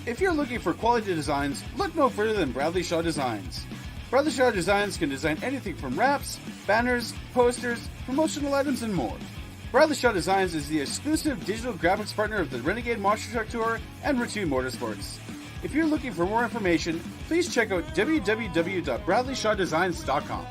If you're looking for quality designs, look no further than Bradley Shaw Designs. Bradley Shaw Designs can design anything from wraps, banners, posters, promotional items, and more. Bradley Shaw Designs is the exclusive digital graphics partner of the Renegade Monster Truck Tour and Routine Motorsports. If you're looking for more information, please check out www.bradleyshawdesigns.com.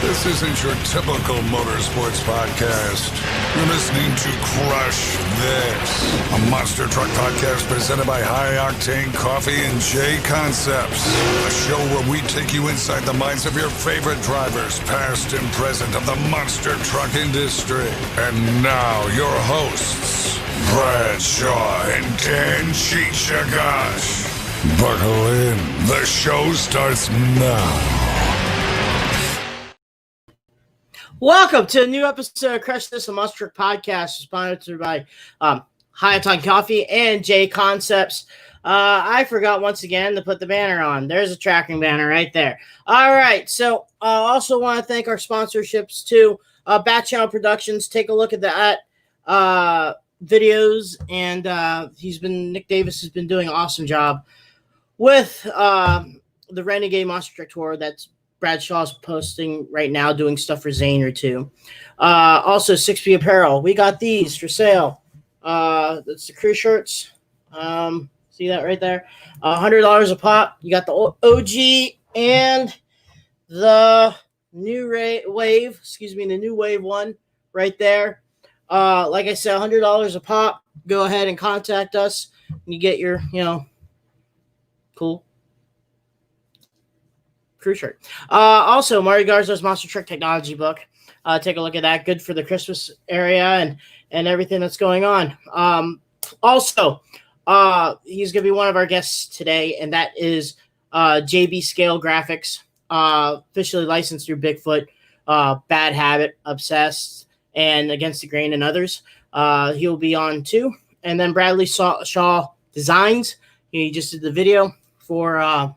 This isn't your typical motorsports podcast. You're listening to Crush This, a monster truck podcast presented by High Octane Coffee and J Concepts. A show where we take you inside the minds of your favorite drivers, past and present, of the monster truck industry. And now, your hosts, Brad Shaw and Dan Chichagash. Buckle in. The show starts now. Welcome to a new episode of Crush This, a Monster Truck podcast, sponsored by High Octane Coffee and J Concepts. I forgot once again to put the banner on. There's a tracking banner right there. All right, so I also want to thank our sponsorships too. Bat Channel Productions. Take a look at that videos, and Nick Davis has been doing an awesome job with the Renegade Monster Truck Tour. That's Brad Shaw's posting right now, doing stuff for Zane or two. Also, 6B Apparel. We got these for sale. That's the crew shirts. See that right there? $100 a pop. You got the OG and the new wave. The new wave one right there. Like I said, $100 a pop. Go ahead and contact us. And you get your, cool crew shirt. Also, Mario Garza's Monster Truck Technology book. Take a look at that. Good for the Christmas area and everything that's going on. Also, he's going to be one of our guests today, and that is JB Scale Graphics, officially licensed through Bigfoot, Bad Habit, Obsessed, and Against the Grain, and others. He'll be on too. And then Bradley Shaw Designs. He just did the video for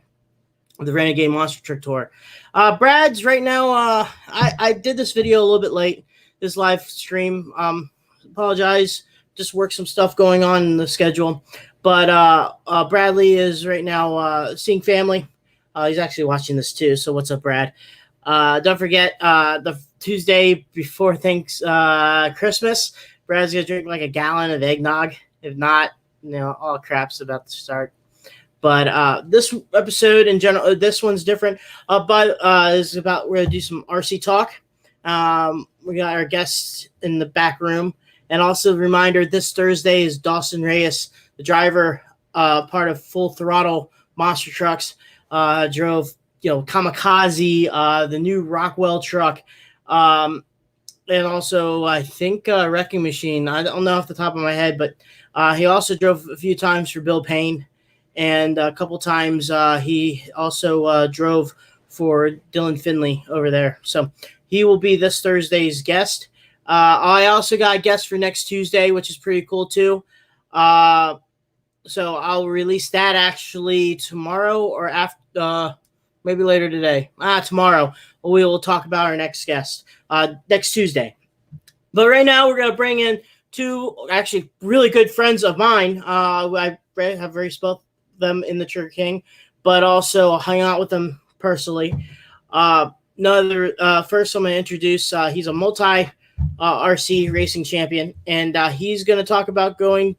the Renegade Monster Truck Tour. Brad's right now, I did this video a little bit late, this live stream. Apologize, just work some stuff going on in the schedule. But Bradley is right now seeing family. He's actually watching this too, so what's up, Brad? Don't forget, the Tuesday before Christmas, Brad's going to drink like a gallon of eggnog. If not, all crap's about to start. But this episode in general, this one's different. Is about, we're going to do some RC talk. We got our guests in the back room. And also a reminder, this Thursday is Dawson Reyes, the driver, part of Full Throttle Monster Trucks. Drove, Kamikaze, the new Rockwell truck. And also, I think, Wrecking Machine. I don't know off the top of my head, but he also drove a few times for Bill Payne. And a couple times he also drove for Dylan Finley over there. So he will be this Thursday's guest. I also got a guest for next Tuesday, which is pretty cool too. So I'll release that actually tomorrow or after, maybe later today. Tomorrow we will talk about our next guest next Tuesday. But right now we're going to bring in two actually really good friends of mine. I have very both them in the Trucker King, but also hang out with them personally. First I'm going to introduce, he's a multi RC racing champion, and he's going to talk about he's going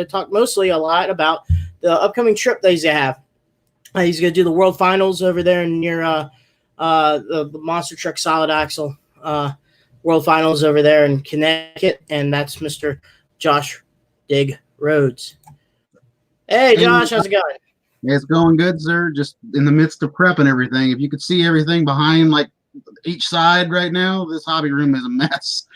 to talk mostly a lot about the upcoming trip that he's going to have. He's going to do the World Finals over there near the Monster Truck Solid Axle World Finals over there in Connecticut, and that's Mr. Josh Dig Rhodes. Hey, Josh, how's it going? It's going good, sir. Just in the midst of prep and everything. If you could see everything behind, like each side right now. This hobby room is a mess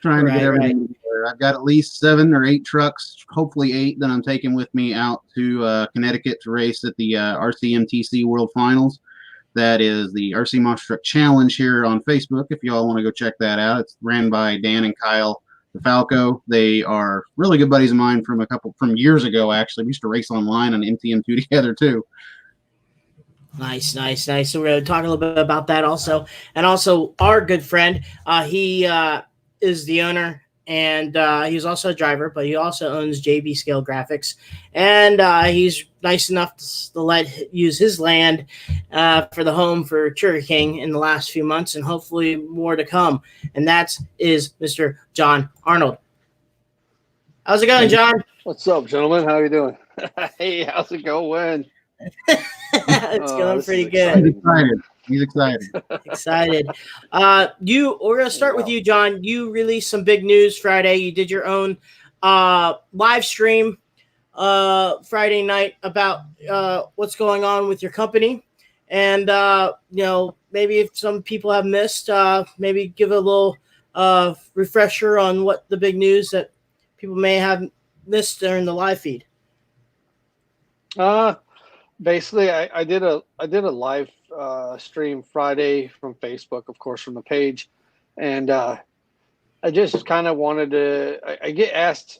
trying to get everything together. I've got at least 7 or 8 trucks, hopefully 8, that I'm taking with me out to Connecticut to race at the RCMTC World Finals. That is the RC Monster Truck Challenge here on Facebook. If y'all want to go check that out, it's ran by Dan and Kyle DeFalco. They are really good buddies of mine from years ago. Actually, we used to race online on MTM2 together too. Nice. So we're going to talk a little bit about that also, and also our good friend. He is the owner, and he's also a driver, but he also owns JB Scale Graphics, and he's nice enough to let use his land for the home for Turkey King in the last few months, and hopefully more to come. And that is Mr. John Arnold. How's it going, John? What's up, gentlemen? How are you doing? Hey, how's it going? It's going pretty good. He's excited. Excited. We're gonna start with you, John. You released some big news Friday. You did your own live stream Friday night about what's going on with your company, and maybe if some people have missed, maybe give a little refresher on what the big news that people may have missed during the live feed. Basically, I did a live stream Friday from Facebook, of course, from the page, and I just kind of wanted to. I get asked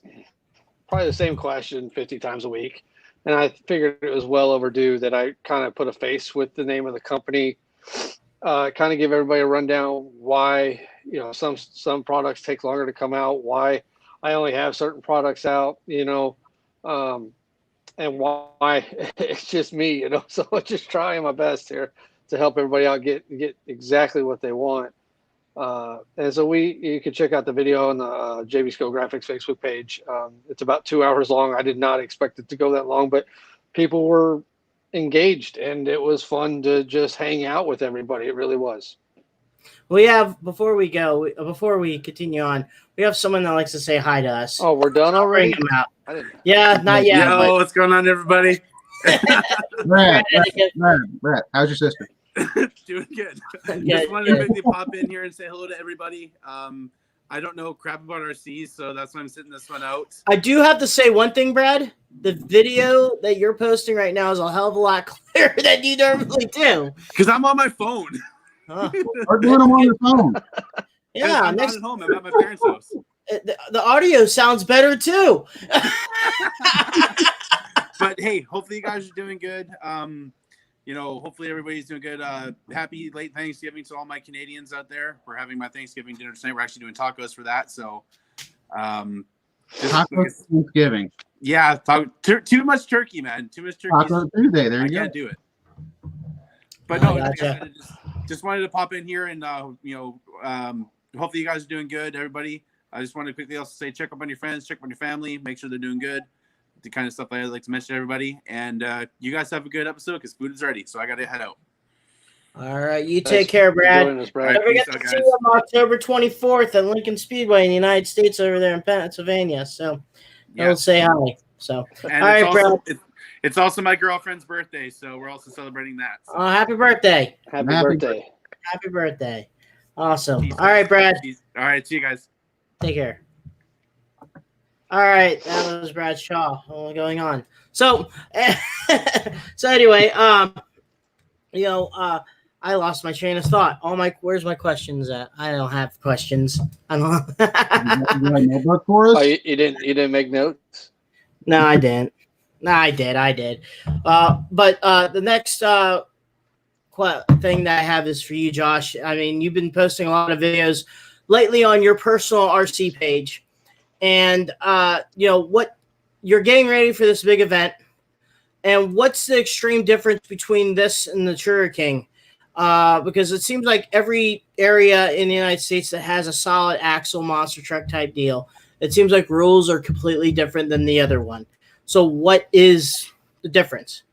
probably the same question 50 times a week, and I figured it was well overdue that I kind of put a face with the name of the company, kind of give everybody a rundown why some products take longer to come out, why I only have certain products out, and why it's just me, so I'm just trying my best here to help everybody out get exactly what they want. And so you can check out the video on the JB Scale Graphics Facebook page. It's about 2 hours long. I did not expect it to go that long, but people were engaged, and it was fun to just hang out with everybody. It really was. We have, before we continue on, we have someone that likes to say hi to us. Oh, we're done already? Bring him out. Yeah, not yet. Yo, what's going on, everybody? Brett, how's your sister? Doing good. Just wanted to quickly pop in here and say hello to everybody. I don't know crap about RCs, so that's why I'm sitting this one out. I do have to say one thing, Brad. The video that you're posting right now is a hell of a lot clearer than you normally do. Because I'm on my phone. Or doing them on your phone. Yeah, I'm not at home. I'm at my parents' house. The audio sounds better too. But hey, hopefully you guys are doing good. Hopefully everybody's doing good. Happy late Thanksgiving to all my Canadians out there. We're having my Thanksgiving dinner tonight. We're actually doing tacos for that. So, Thanksgiving. Yeah, too much turkey, man. Too much turkey. Taco Tuesday. There you go. I can't do it. But no, gotcha. just wanted to pop in here and hopefully you guys are doing good, everybody. I just wanted to quickly also say check up on your friends, check up on your family, make sure they're doing good. The kind of stuff I like to mention to everybody. And you guys have a good episode because food is ready. So I got to head out. All right. You take care, Brad. Us, Brad. Don't forget to see you on October 24th at Lincoln Speedway in the United States over there in Pennsylvania. So I'll say hi. So, and all right, Brad. It's also my girlfriend's birthday. So we're also celebrating that. So. Happy birthday. Happy birthday. Happy birthday. Awesome. All right, Brad. All right. See you guys. Take care. All right, that was Brad Shaw. What's going on? So, anyway, I lost my train of thought. Where's my questions at? I don't have questions. I don't. You notebook for us? Oh, you didn't make notes? No, I didn't. No, I did. But the next thing that I have is for you, Josh. I mean, you've been posting a lot of videos lately on your personal RC page. And, what you're getting ready for this big event, and what's the extreme difference between this and the Turkey King? Because it seems like every area in the United States that has a solid axle monster truck type deal, it seems like rules are completely different than the other one. So what is the difference?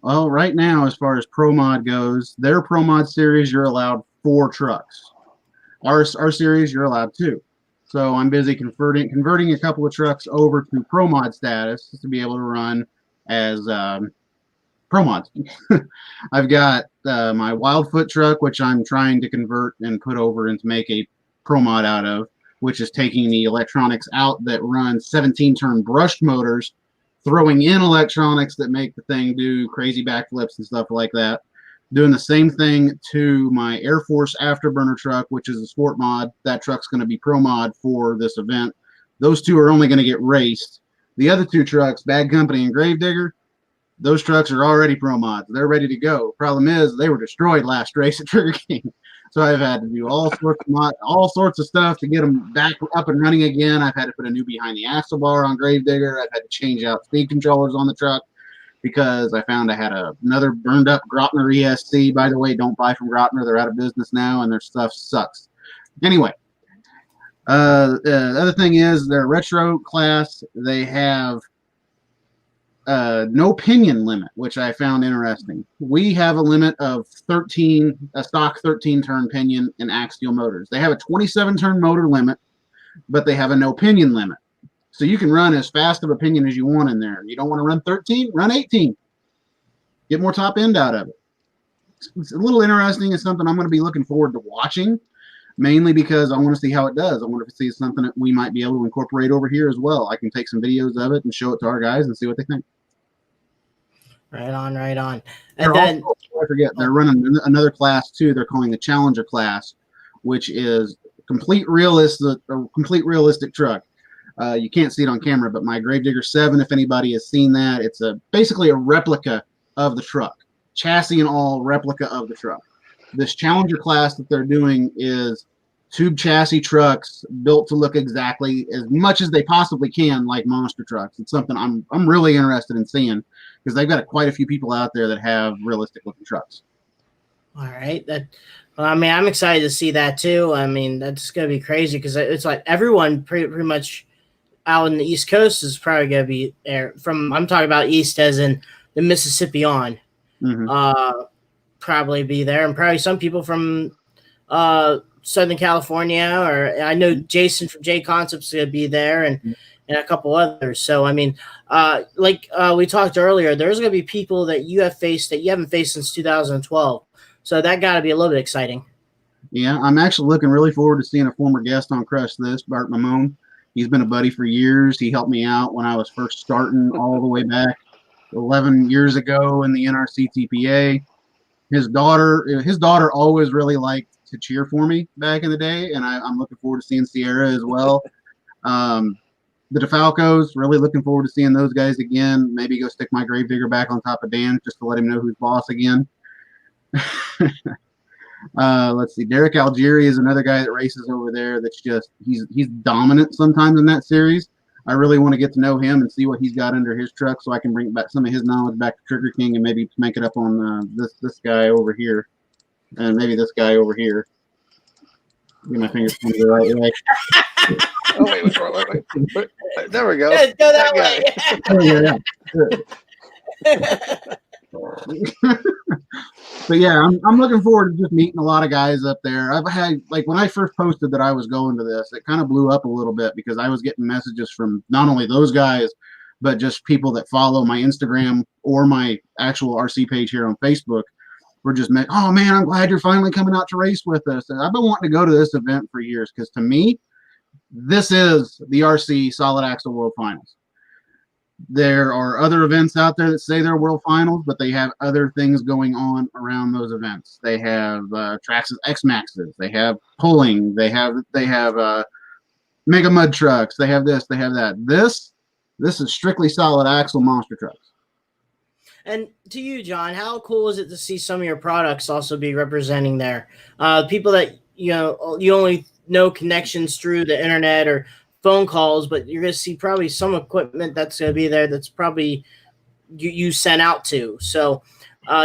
Well, right now, as far as Pro Mod goes, their Pro Mod series, you're allowed 4 trucks. Our series, you're allowed 2. So I'm busy converting a couple of trucks over to Pro Mod status to be able to run as Pro Mods. I've got my Wildfoot truck, which I'm trying to convert and put over and to make a Pro Mod out of, which is taking the electronics out that run 17-turn brushed motors, throwing in electronics that make the thing do crazy backflips and stuff like that. Doing the same thing to my Air Force Afterburner truck, which is a sport mod. That truck's going to be Pro Mod for this event. Those two are only going to get raced. The other two trucks, Bad Company and Gravedigger, those trucks are already Pro Mods. They're ready to go. Problem is, they were destroyed last race at Trigger King. So I've had to do all sorts of stuff to get them back up and running again. I've had to put a new behind the axle bar on Gravedigger. I've had to change out speed controllers on the truck, because I found I had another burned up Grotner ESC. By the way, don't buy from Grotner. They're out of business now, and their stuff sucks. Anyway, the other thing is their retro class. They have no pinion limit, which I found interesting. We have a limit of 13, a stock 13-turn pinion in axial motors. They have a 27-turn motor limit, but they have a no pinion limit. So you can run as fast of a pinion as you want in there. You don't want to run 13, run 18. Get more top end out of it. It's a little interesting. It's something I'm going to be looking forward to watching, mainly because I want to see how it does. I want to see something that we might be able to incorporate over here as well. I can take some videos of it and show it to our guys and see what they think. Right on, right on. And then also, I forget, they're running another class too. They're calling the Challenger class, which is complete realistic truck. You can't see it on camera, but my Gravedigger 7, if anybody has seen that, it's basically a replica of the truck, chassis and all replica of the truck. This Challenger class that they're doing is tube chassis trucks built to look exactly as much as they possibly can like monster trucks. It's something I'm really interested in seeing, because they've got quite a few people out there that have realistic looking trucks. All right. I'm excited to see that too. I mean, that's going to be crazy, because it's like everyone pretty much out in the East Coast is probably going to be there. I'm talking about East as in the Mississippi on. Mm-hmm. Probably be there, and probably some people from Southern California, or I know Jason from J Concepts is going to be there, and a couple others. So, I mean, we talked earlier, there's going to be people that you have faced that you haven't faced since 2012. So that got to be a little bit exciting. Yeah, I'm actually looking really forward to seeing a former guest on Crush This, Bart Mamone. He's been a buddy for years. He helped me out when I was first starting all the way back 11 years ago in the NRC TPA. His daughter always really liked to cheer for me back in the day, and I'm looking forward to seeing Sierra as well. The DeFalcos, really looking forward to seeing those guys again. Maybe go stick my Gravedigger back on top of Dan just to let him know who's boss again. Let's see. Derek Algieri is another guy that races over there. That's just he's dominant sometimes in that series. I really want to get to know him and see what he's got under his truck, so I can bring back some of his knowledge back to Trigger King and maybe make it up on this guy over here, and maybe this guy over here. Get my fingers pointed the right way. Oh wait. There we go. Go that way. But yeah, I'm looking forward to just meeting a lot of guys up there. I've had, like, when I first posted that I was going to this, it kind of blew up a little bit, because I was getting messages from not only those guys, but just people that follow my Instagram or my actual RC page here on Facebook. Were just, oh man, I'm glad you're finally coming out to race with us. And I've been wanting to go to this event for years, because to me, this is the RC Solid Axle World Finals. There are other events out there that say they're World Finals, but they have other things going on around those events. They have Traxxas X-Maxes. They have pulling. They have mega mud trucks. They have this. They have that. This is strictly solid axle monster trucks. And to you, John, how cool is it to see some of your products also be representing there? People that you only know connections through the internet or phone calls, but you're going to see probably some equipment that's going to be there that's probably you sent out to. So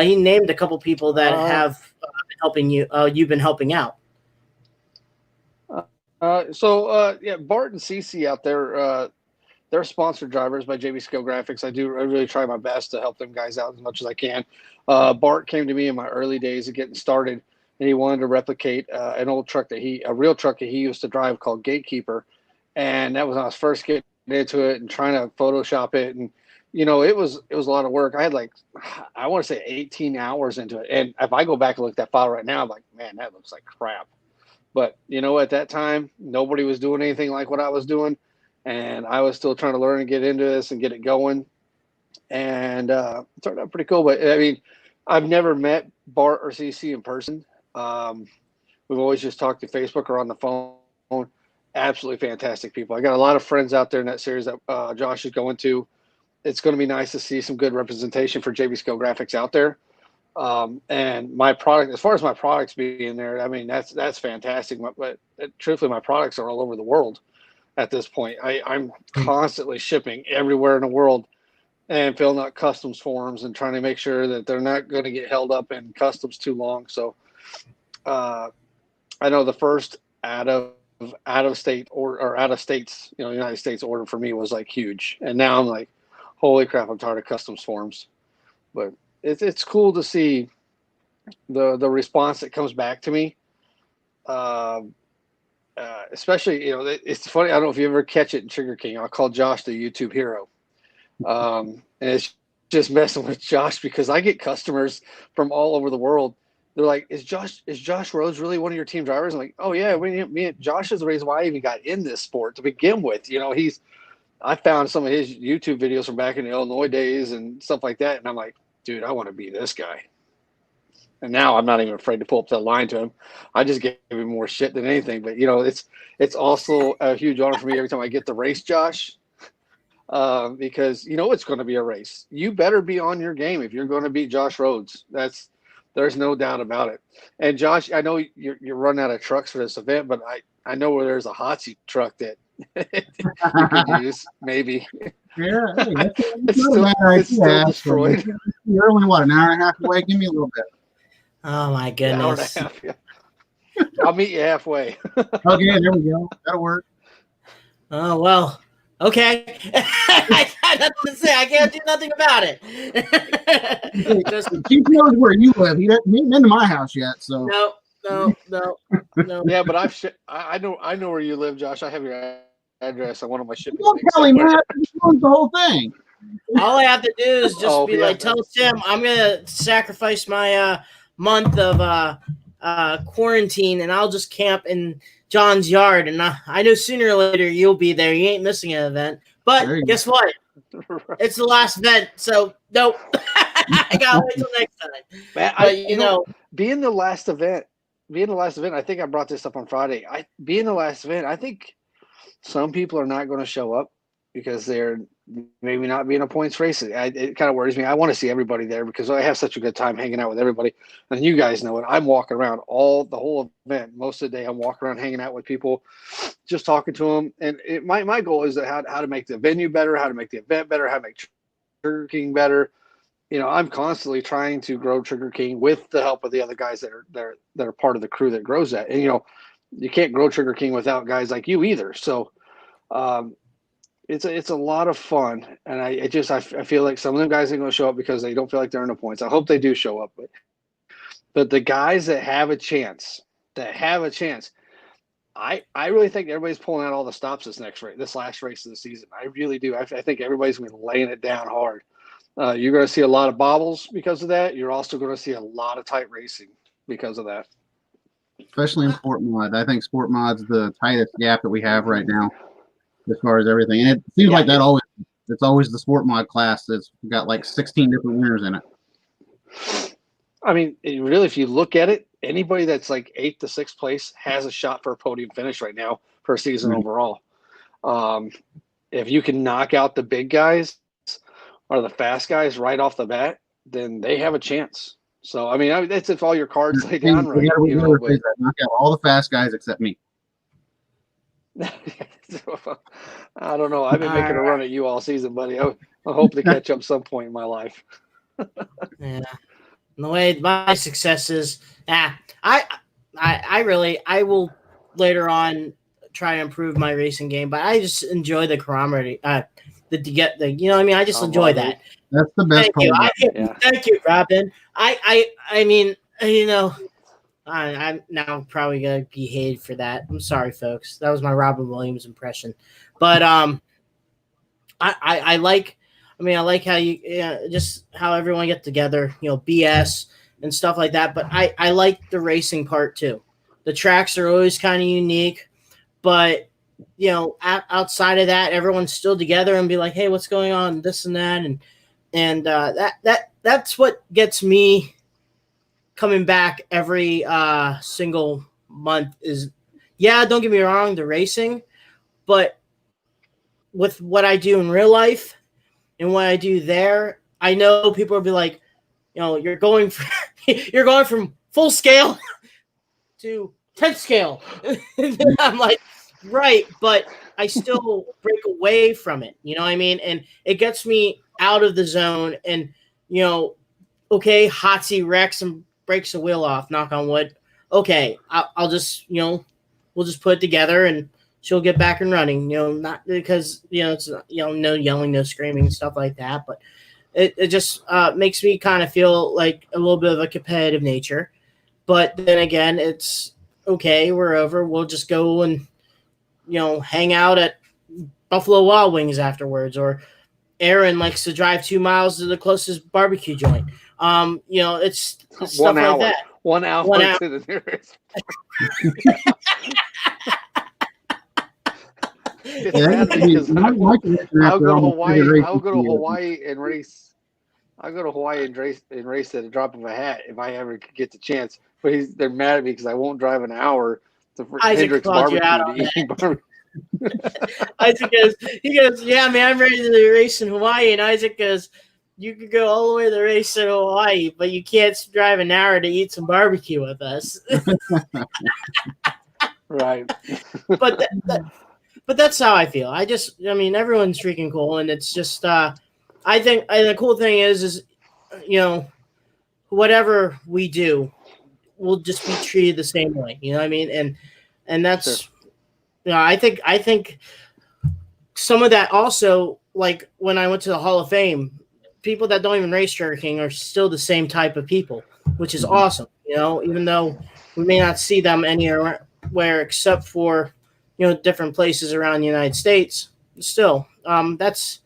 he named a couple people that have been helping you. You've been helping out. Bart and Cece out there, they're sponsored drivers by JB Scale Graphics. I really try my best to help them guys out as much as I can. Bart came to me in my early days of getting started, and he wanted to replicate an old truck a real truck that he used to drive called Gatekeeper. And that was when I was first getting into it and trying to Photoshop it and it was a lot of work. I had I want to say 18 hours into it. And if I go back and look at that file right now, I'm like, man, that looks like crap. But at that time, nobody was doing anything like what I was doing. And I was still trying to learn and get into this and get it going. And it turned out pretty cool. But I mean, I've never met Bart or CC in person. We've always just talked to Facebook or on the phone. Absolutely fantastic people. I got a lot of friends out there in that series that Josh is going to. It's going to be nice to see some good representation for JB Skill Graphics out there. And my product, as far as my products being there, I mean, that's fantastic. But truthfully, my products are all over the world at this point. I'm constantly shipping everywhere in the world and filling out customs forms and trying to make sure that they're not going to get held up in customs too long. So I know the first out of state or out of states, United States order for me was like huge. And now I'm like, holy crap, I'm tired of customs forms. But it's cool to see the response that comes back to me. Especially, it's funny. I don't know if you ever catch it in Trigger King. I'll call Josh the YouTube hero. And it's just messing with Josh because I get customers from all over the world. They're like, is Josh Rhodes really one of your team drivers? I'm like, oh yeah, me and Josh is the reason why I even got in this sport to begin with. I found some of his YouTube videos from back in the Illinois days and stuff like that. And I'm like, dude, I want to be this guy. And now I'm not even afraid to pull up that line to him. I just give him more shit than anything. But, it's also a huge honor for me every time I get to race Josh because, it's going to be a race. You better be on your game if you're going to beat Josh Rhodes. There's no doubt about it. And, Josh, I know you're running out of trucks for this event, but I know where there's a hot seat truck that you could use, maybe. Yeah, hey, it's still destroyed. You're only an hour and a half away. Give me a little bit. Oh my goodness! An hour and a half, yeah. I'll meet you halfway. Okay, there we go. That'll work. Oh well. Okay. I got nothing to say. I can't do nothing about it. Just keep knows where you live. He hasn't been to my house yet, so no. Yeah, but I know where you live, Josh. I have your address on one of my shipping. Don't tell him that. He ruins the whole thing. All I have to do is just tell Tim I'm gonna sacrifice my month of quarantine, and I'll just camp in John's yard. And I know sooner or later you'll be there. You ain't missing an event. But guess what? It's the last event, so nope. I gotta wait till next time. Man, being the last event, I think I brought this up on Friday. Being the last event, I think some people are not going to show up because they're maybe not being a points race. It kind of worries me. I want to see everybody there because I have such a good time hanging out with everybody. And you guys know it. I'm walking around the whole event. Most of the day I'm walking around hanging out with people, just talking to them. And my goal is how to make the venue better, how to make the event better, how to make Trigger King better. I'm constantly trying to grow Trigger King with the help of the other guys that are part of the crew that grows that. And, you can't grow Trigger King without guys like you either. So it's a lot of fun. And I feel like some of them guys are going to show up because they don't feel like they're in the points. I hope they do show up. But the guys that have a chance, I really think everybody's pulling out all the stops this last race of the season. I really do. I think everybody's going to be laying it down hard. You're going to see a lot of bobbles because of that. You're also going to see a lot of tight racing because of that. Especially in Sport Mod. I think Sport Mod's the tightest gap that we have right now as far as everything. And it seems like it's always the Sport Mod class that's got like 16 different winners in it. I mean, really, if you look at it, anybody that's like 8th to 6th place has a shot for a podium finish right now per season overall. If you can knock out the big guys or the fast guys right off the bat, then they have a chance. So, I mean, that's if all your cards lay down right. Knock out all the fast guys except me. I don't know. I've been making a run at you all season, buddy. I hope to catch up some point in my life. Yeah. And the way my success is, I will later on try to improve my racing game, but I just enjoy the camaraderie. I just enjoy that. That's the best part. Thank you, Robin. I mean, I'm now probably gonna be hated for that. I'm sorry, folks. That was my Robin Williams impression, but I I mean, I like how just how everyone get together, BS and stuff like that. But I like the racing part too. The tracks are always kind of unique, but outside of that, everyone's still together and be like, hey, what's going on? This and that. And that's what gets me coming back every single month is, don't get me wrong, the racing, but with what I do in real life and what I do there, I know people will be like, you're going from full scale to 10th scale. I'm like, right, but I still break away from it. You know what I mean? And it gets me out of the zone. And, okay, Hotsy wrecks and breaks a wheel off, knock on wood. Okay, I'll just, we'll just put it together and she'll get back and running. Not because, it's, no yelling, no screaming, stuff like that. But it just makes me kind of feel like a little bit of a competitive nature. But then again, it's okay, we're over. We'll just go and, hang out at Buffalo Wild Wings afterwards. Or Aaron likes to drive 2 miles to the closest barbecue joint. It's stuff like that. 1 hour to the nearest. I'll go to Hawaii. I'll go to Hawaii and race. I'll go to Hawaii and race at a drop of a hat if I ever get the chance. But they're mad at me because I won't drive an hour to Hendrick's barbecue to eat barbecue. Isaac goes, yeah, man, I'm ready to race in Hawaii. And Isaac goes, you could go all the way to the race in Hawaii, but you can't drive an hour to eat some barbecue with us. Right. But that's how I feel. Everyone's freaking cool, and it's just I think the cool thing is whatever we do, we'll just be treated the same way. You know what I mean? And that's sure. I think some of that also, like when I went to the Hall of Fame, people that don't even race Sugar King are still the same type of people, which is awesome. Even though we may not see them anywhere except for different places around the United States, still that's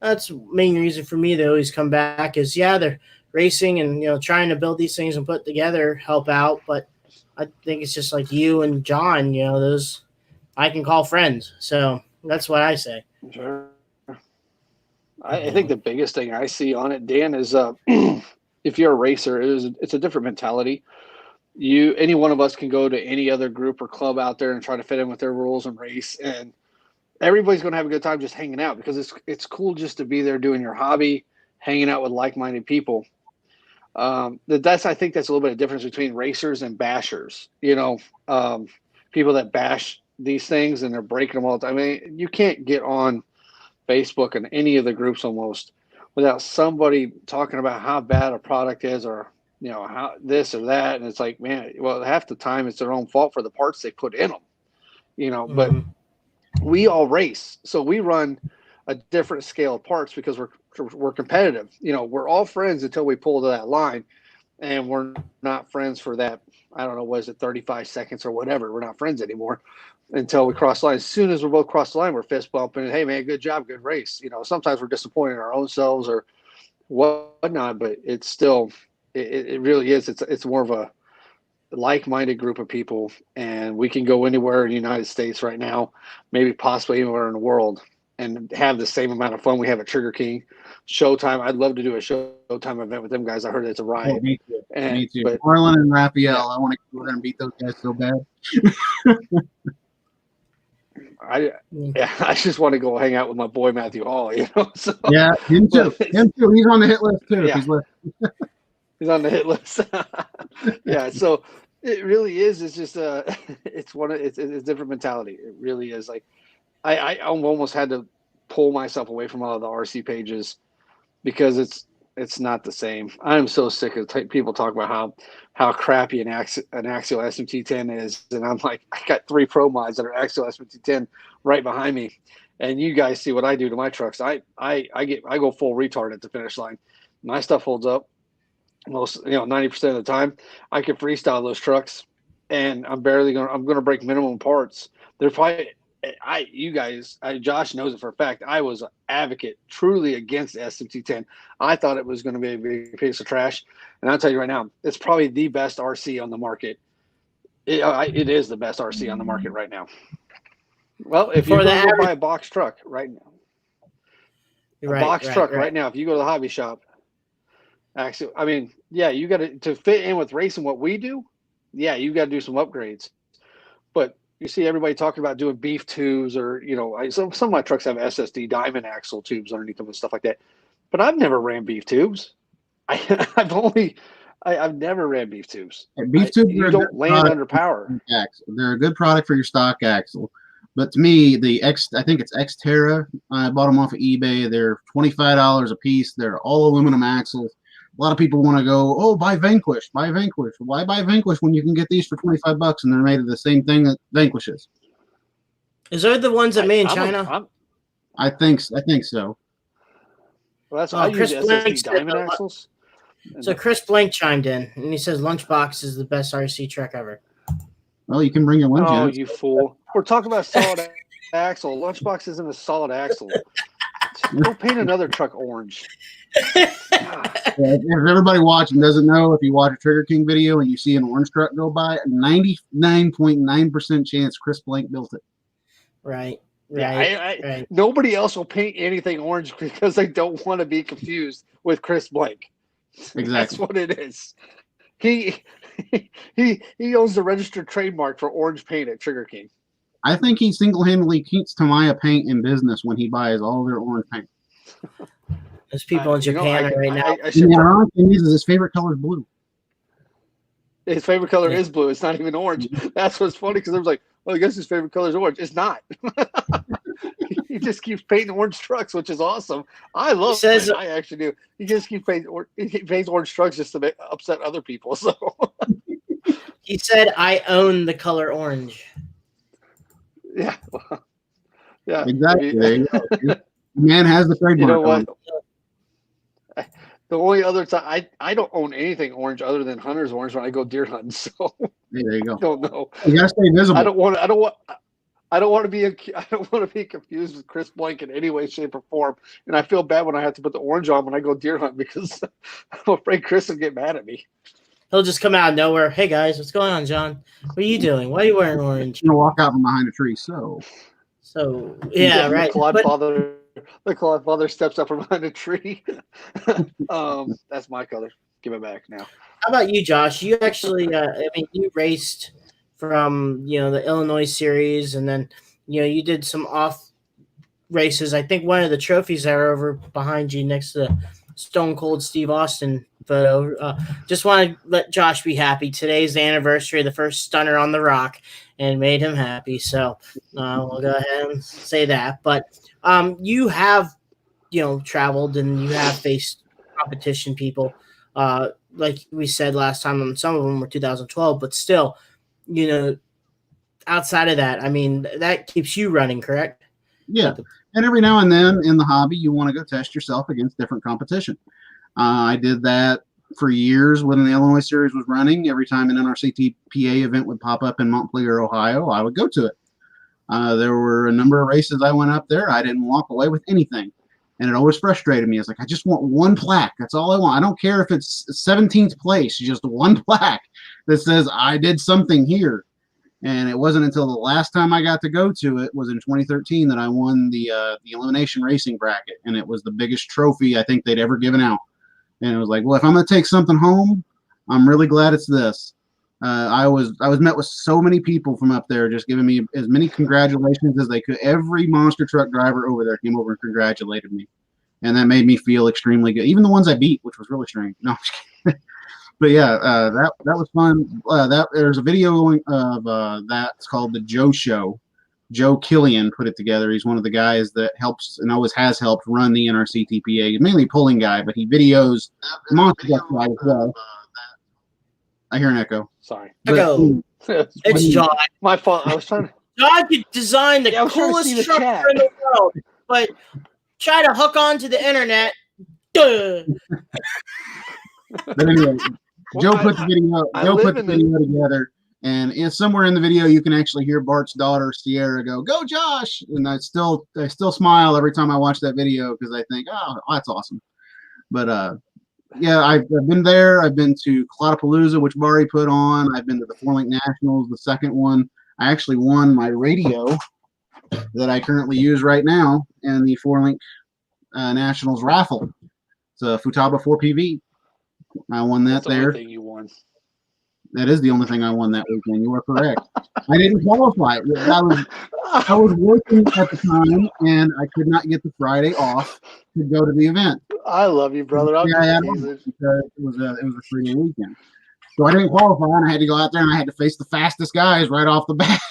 the main reason for me to always come back is they're racing and trying to build these things and put together, help out. But I think it's just like you and John, those I can call friends. So that's what I say. Sure. I think the biggest thing I see on it, Dan, is if you're a racer, it's a different mentality. Any one of us can go to any other group or club out there and try to fit in with their rules and race, and everybody's going to have a good time just hanging out because it's cool just to be there doing your hobby, hanging out with like-minded people. I think that's a little bit of difference between racers and bashers. People that bash these things and they're breaking them all the time. You can't get on Facebook and any of the groups almost without somebody talking about how bad a product is or how this or that, and it's like, man, well, half the time it's their own fault for the parts they put in them, but we all race, so we run a different scale of parts because we're competitive. We're all friends until we pull to that line, and we're not friends for that, I don't know, was it 35 seconds or whatever, we're not friends anymore until we cross the line. As soon as we both cross the line, we're fist bumping and, hey man, good job, good race. Sometimes we're disappointed in our own selves or whatnot, but it's still it really is. It's more of a like-minded group of people, and we can go anywhere in the United States right now, maybe possibly anywhere in the world, and have the same amount of fun we have at Sugar King. Showtime, I'd love to do a Showtime event with them guys. I heard it's a riot. Oh, me too. But Marlon and Raphael, I want to go ahead and beat those guys so bad. I just want to go hang out with my boy Matthew Hall, So, yeah, him too. He's on the hit list too. Yeah. He's on the hit list. Yeah, so it really is. It's just it's a different mentality. It really is. Like I almost had to pull myself away from all of the RC pages because it's not the same. I'm so sick of people talk about how crappy an axial SMT10 is, and I'm like, I got 3 pro mods that are axial SMT10 right behind me, and you guys see what I do to my trucks. I go full retard at the finish line. My stuff holds up. Most 90% of the time I can freestyle those trucks, and I'm going to break minimum parts. They're probably Josh knows it for a fact. I was an advocate truly against the SMT10. I thought it was going to be a big piece of trash. And I'll tell you right now, it's probably the best RC on the market. It is the best RC on the market right now. Well, if you're going to buy a box truck right now, right now, if you go to the hobby shop, actually, I mean, yeah, you got to fit in with racing what we do. Yeah, you got to do some upgrades. But you see everybody talking about doing beef tubes, or some of my trucks have SSD diamond axle tubes underneath them and stuff like that. But I've never ran beef tubes. I've never ran beef tubes. Beef tubes don't land under power. They're a good product for your stock axle. But to me, I think it's Xterra. I bought them off of eBay. They're $25 a piece. They're all aluminum axles. A lot of people want to go, oh, buy Vanquish. Why buy Vanquish when you can get these for $25 and they're made of the same thing that Vanquish is? Is those the ones that made in China? I think so. Well, that's I use SSD diamond axles. So Chris Blank chimed in and he says Lunchbox is the best RC truck ever. Well, you can bring your lunch in. Oh, you fool! We're talking about solid axle. Lunchbox isn't a solid axle. Go paint another truck orange. If everybody watching doesn't know, if you watch a Trigger King video and you see an orange truck go by, 99.9% chance Chris Blank built it. Right. Right. Nobody else will paint anything orange because they don't want to be confused with Chris Blank. Exactly. That's what it is. He owns the registered trademark for orange paint at Trigger King. I think he single-handedly keeps Tamiya paint in business when he buys all their orange paint. There's people in Japan right now. The ironic thing is his favorite color is blue. His favorite color is blue. It's not even orange. That's what's funny because I was like, well, I guess his favorite color is orange. It's not. He just keeps painting orange trucks, which is awesome. I love it. I actually do. He just keeps painting orange trucks just to upset other people. So he said, I own the color orange. Yeah. Well, yeah. Exactly. There you go. The man has the trademark. You know what? The only other time I don't own anything orange other than Hunter's orange when I go deer hunting. So there you go. I don't know. You gotta stay visible. I don't want to be confused with Chris Blank in any way, shape, or form. And I feel bad when I have to put the orange on when I go deer hunt because I'm afraid Chris will get mad at me. He'll just come out of nowhere. Hey guys, what's going on, John? What are you doing? Why are you wearing orange? You're gonna walk out from behind a tree. So yeah, right. The Claude father steps up from behind a tree. That's my color. Give it back now. How about you, Josh? You actually, you raced from the Illinois series, and then you did some off races. I think one of the trophies that are over behind you next to the Stone Cold Steve Austin photo. Just want to let Josh be happy. Today's the anniversary of the first stunner on the Rock, and made him happy. So we'll go ahead and say that. But you have traveled and you have faced competition people. Like we said last time, some of them were 2012, but still, outside of that, I mean, that keeps you running, correct? Yeah. And every now and then in the hobby, you want to go test yourself against different competition. I did that for years when the Illinois series was running. Every time an NRCTPA event would pop up in Montpelier, Ohio, I would go to it. There were a number of races I went up there. I didn't walk away with anything. And it always frustrated me. It's like, I just want one plaque. That's all I want. I don't care if it's 17th place, just one plaque that says I did something here. And it wasn't until the last time I got to go to it was in 2013 that I won the Elimination Racing bracket. And it was the biggest trophy I think they'd ever given out. And it was like, well, if I'm going to take something home, I'm really glad it's this. I was met with so many people from up there just giving me as many congratulations as they could. Every monster truck driver over there came over and congratulated me. And that made me feel extremely good. Even the ones I beat, which was really strange. No, I'm just kidding. But yeah, that was fun. There's a video of that. It's called the Joe Show. Joe Killian put it together. He's one of the guys that helps and always has helped run the NRCTPA. He's mainly a pulling guy, but he videos monster truck guys as well. I hear an echo. Sorry. Echo. It's John. My fault. I was trying to. John could design the coolest truck in the world, but try to hook onto the internet. Duh. But anyway, Joe put the video. Joe put the video together, And somewhere in the video, you can actually hear Bart's daughter, Sierra, go Josh. And I still smile every time I watch that video because I think, oh, that's awesome. But yeah, I've been there. I've been to Cloudapalooza, which Barry put on. I've been to the Four Link Nationals, the second one. I actually won my radio that I currently use right now in the Four Link Nationals raffle. It's a Futaba 4PV. I won that there. That's the only thing you won. That is the only thing I won that weekend. You are correct. I didn't qualify. I was working at the time, and I could not get the Friday off to go to the event. I love you, brother. Because it was a 3-day weekend. So I didn't qualify, and I had to go out there, and I had to face the fastest guys right off the bat.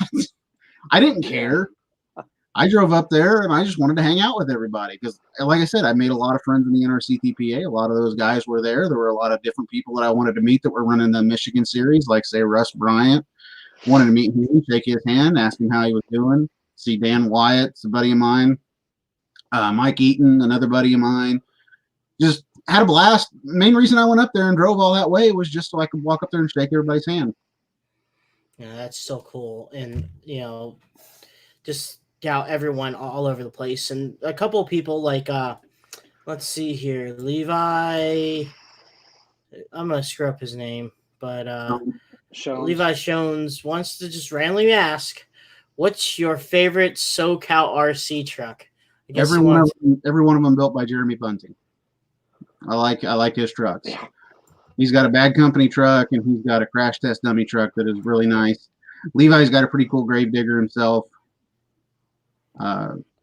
I didn't care. I drove up there, and I just wanted to hang out with everybody because, like I said, I made a lot of friends in the NRCTPA. A lot of those guys were there. There were a lot of different people that I wanted to meet that were running the Michigan series, like, say, Russ Bryant. Wanted to meet him, shake his hand, ask him how he was doing. See Dan Wyatt, a buddy of mine. Mike Eaton, another buddy of mine. Just had a blast. Main reason I went up there and drove all that way was just so I could walk up there and shake everybody's hand. Yeah, that's so cool. And, just out everyone all over the place. And a couple of people like, let's see here, Levi, I'm going to screw up his name, but Levi Shones wants to just randomly ask, what's your favorite SoCal RC truck? Every one of them built by Jeremy Bunting. I like his trucks. Yeah. He's got a Bad Company truck, and he's got a crash test dummy truck that is really nice. Levi's got a pretty cool grave digger himself.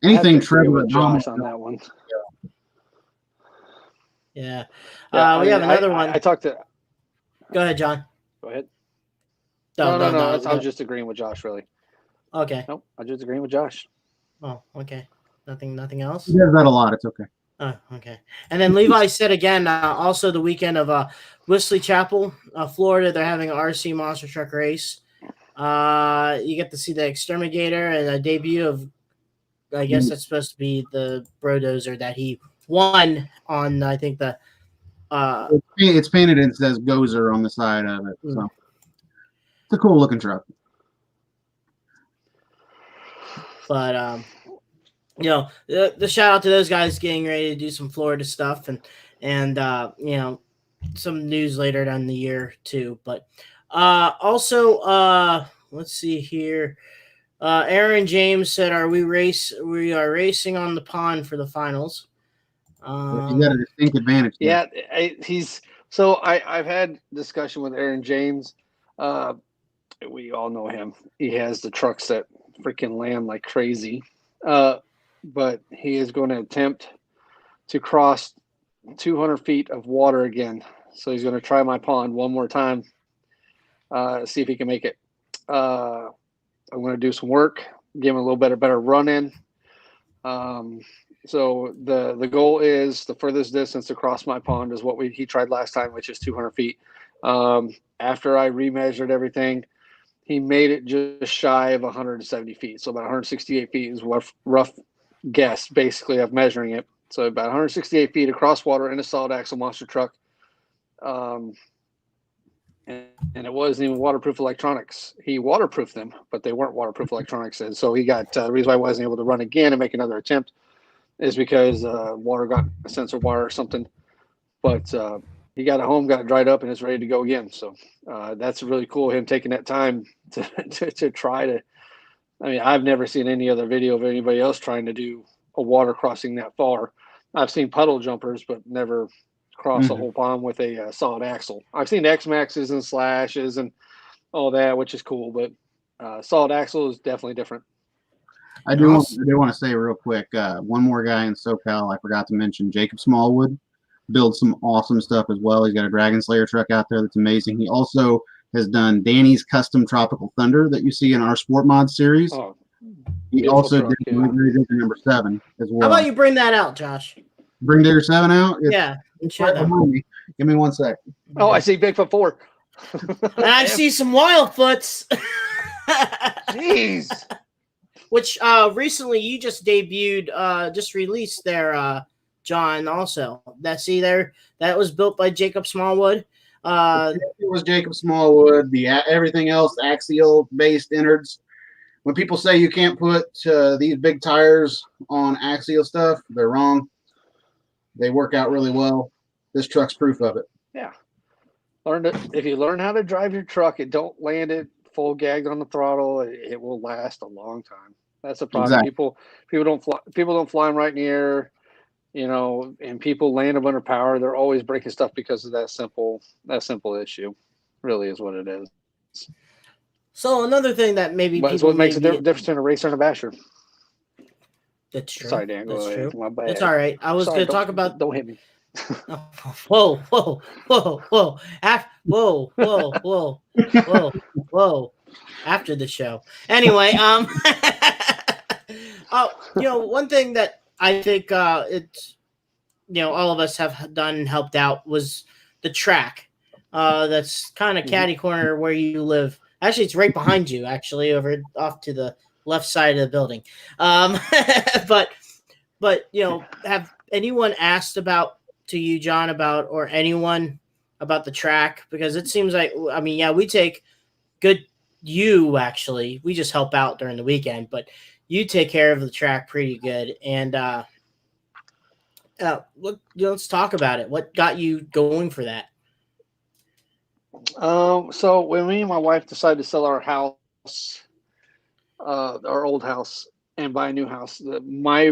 Anything Trevor Josh on that one. Yeah. We have another one. I talked to. Go ahead, John. Go ahead. No. I was just agreeing with Josh, really. Okay. Nope, I'm just agreeing with Josh. Oh, okay. Nothing else? He does that a lot. It's okay. Oh, okay. And then Levi said again, also the weekend of Whistler Chapel, Florida, they're having an RC monster truck race. You get to see the Exterminator and a debut of, I guess that's supposed to be the Brodozer that he won on, I think the. It's painted and says Gozer on the side of it. So it's a cool looking truck. But the shout out to those guys getting ready to do some Florida stuff and some news later down the year too. But also let's see here. Aaron James said, we are racing on the pond for the finals. You got a distinct advantage. Yeah, I've had discussion with Aaron James. We all know him. He has the trucks that freaking land like crazy. But he is going to attempt to cross 200 feet of water again. So he's going to try my pond one more time, see if he can make it. I'm going to do some work, give him a little better run in. So the goal is the furthest distance across my pond is what he tried last time, which is 200 feet. After I remeasured everything, he made it just shy of 170 feet. So about 168 feet is rough guess, basically, of measuring it. So about 168 feet across water in a solid axle monster truck. And it wasn't even waterproof electronics. He waterproofed them, but they weren't waterproof electronics. And so he got the reason why I wasn't able to run again and make another attempt is because water got a sensor wire or something. But he got it home, got it dried up, and it's ready to go again. So that's really cool, him taking that time to try to. I mean, I've never seen any other video of anybody else trying to do a water crossing that far. I've seen puddle jumpers, but never cross a whole pond with a solid axle. I've seen X-Maxes and slashes and all that, which is cool, but solid axle is definitely different. I do want to say real quick, one more guy in SoCal I forgot to mention, Jacob Smallwood, builds some awesome stuff as well. He's got a Dragon Slayer truck out there that's amazing. He also has done Danny's Custom Tropical Thunder that you see in our Sport Mod series. Oh, he also did number 7 as well. How about you bring that out, Josh? Bring Digger 7 out? Yeah. Right behind me. Give me 1 sec. Oh, I see Bigfoot 4. And I see some Wildfoots. Jeez. Which recently you just debuted, just released there, John, also. That was built by Jacob Smallwood. It was Jacob Smallwood. Everything else, axial based innards. When people say you can't put these big tires on axial stuff, they're wrong. They work out really well. This truck's proof of it. Yeah. If you learn how to drive your truck and don't land it full gagged on the throttle, it will last a long time. That's the problem. Exactly. People don't fly them right in the air, and people land them under power. They're always breaking stuff because of that simple issue. Really is what it is. So another thing that maybe but it's what makes a difference between a racer and a basher. That's true. Sorry, Dan. That's true. My bad. It's all right. I was going to talk about. Don't hit me. Whoa! Whoa! After the show. Anyway, one thing that I think it's, all of us have done and helped out was the track. That's kind of catty corner where you live. Actually, it's right behind you. Actually, off to the left side of the building. But have anyone asked to you, John, or anyone about the track? Because it seems like, we take good. You actually, we just help out during the weekend, but you take care of the track pretty good. And let's talk about it. What got you going for that? So when me and my wife decided to sell our house, our old house, and buy a new house, my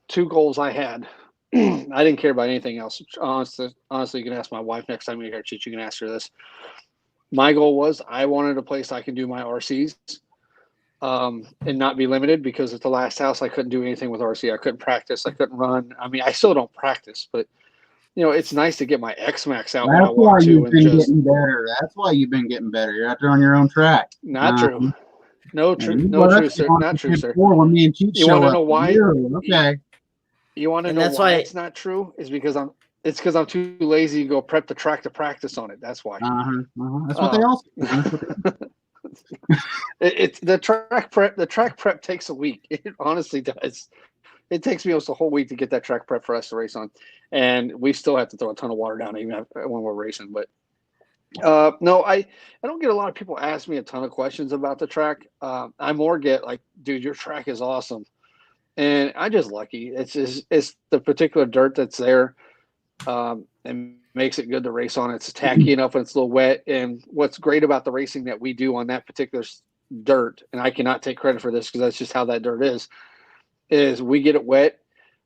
two goals I had, I didn't care about anything else. Honestly, you can ask my wife next time you're here, Cheech. You can ask her this. My goal was I wanted a place I can do my RCs and not be limited, because at the last house I couldn't do anything with RC. I couldn't practice. I couldn't run. I still don't practice, but it's nice to get my X-Max out when I want to. Getting better. That's why you've been getting better. You're out there on your own track. Not true. No true, sir. Not true, sir. When me and Cheech you want to know why? Okay. You want to know why it's not true? Is because I'm too lazy to go prep the track to practice on it. That's why. That's what they all say. It's the track prep. The track prep takes a week. It honestly does. It takes me almost a whole week to get that track prep for us to race on, and we still have to throw a ton of water down even when we're racing. But no, I don't get a lot of people ask me a ton of questions about the track. I more get like, dude, your track is awesome, and I'm just lucky. It's the particular dirt that's there, and makes it good to race on. It's tacky enough and it's a little wet. And what's great about the racing that we do on that particular dirt, and I cannot take credit for this because that's just how that dirt is we get it wet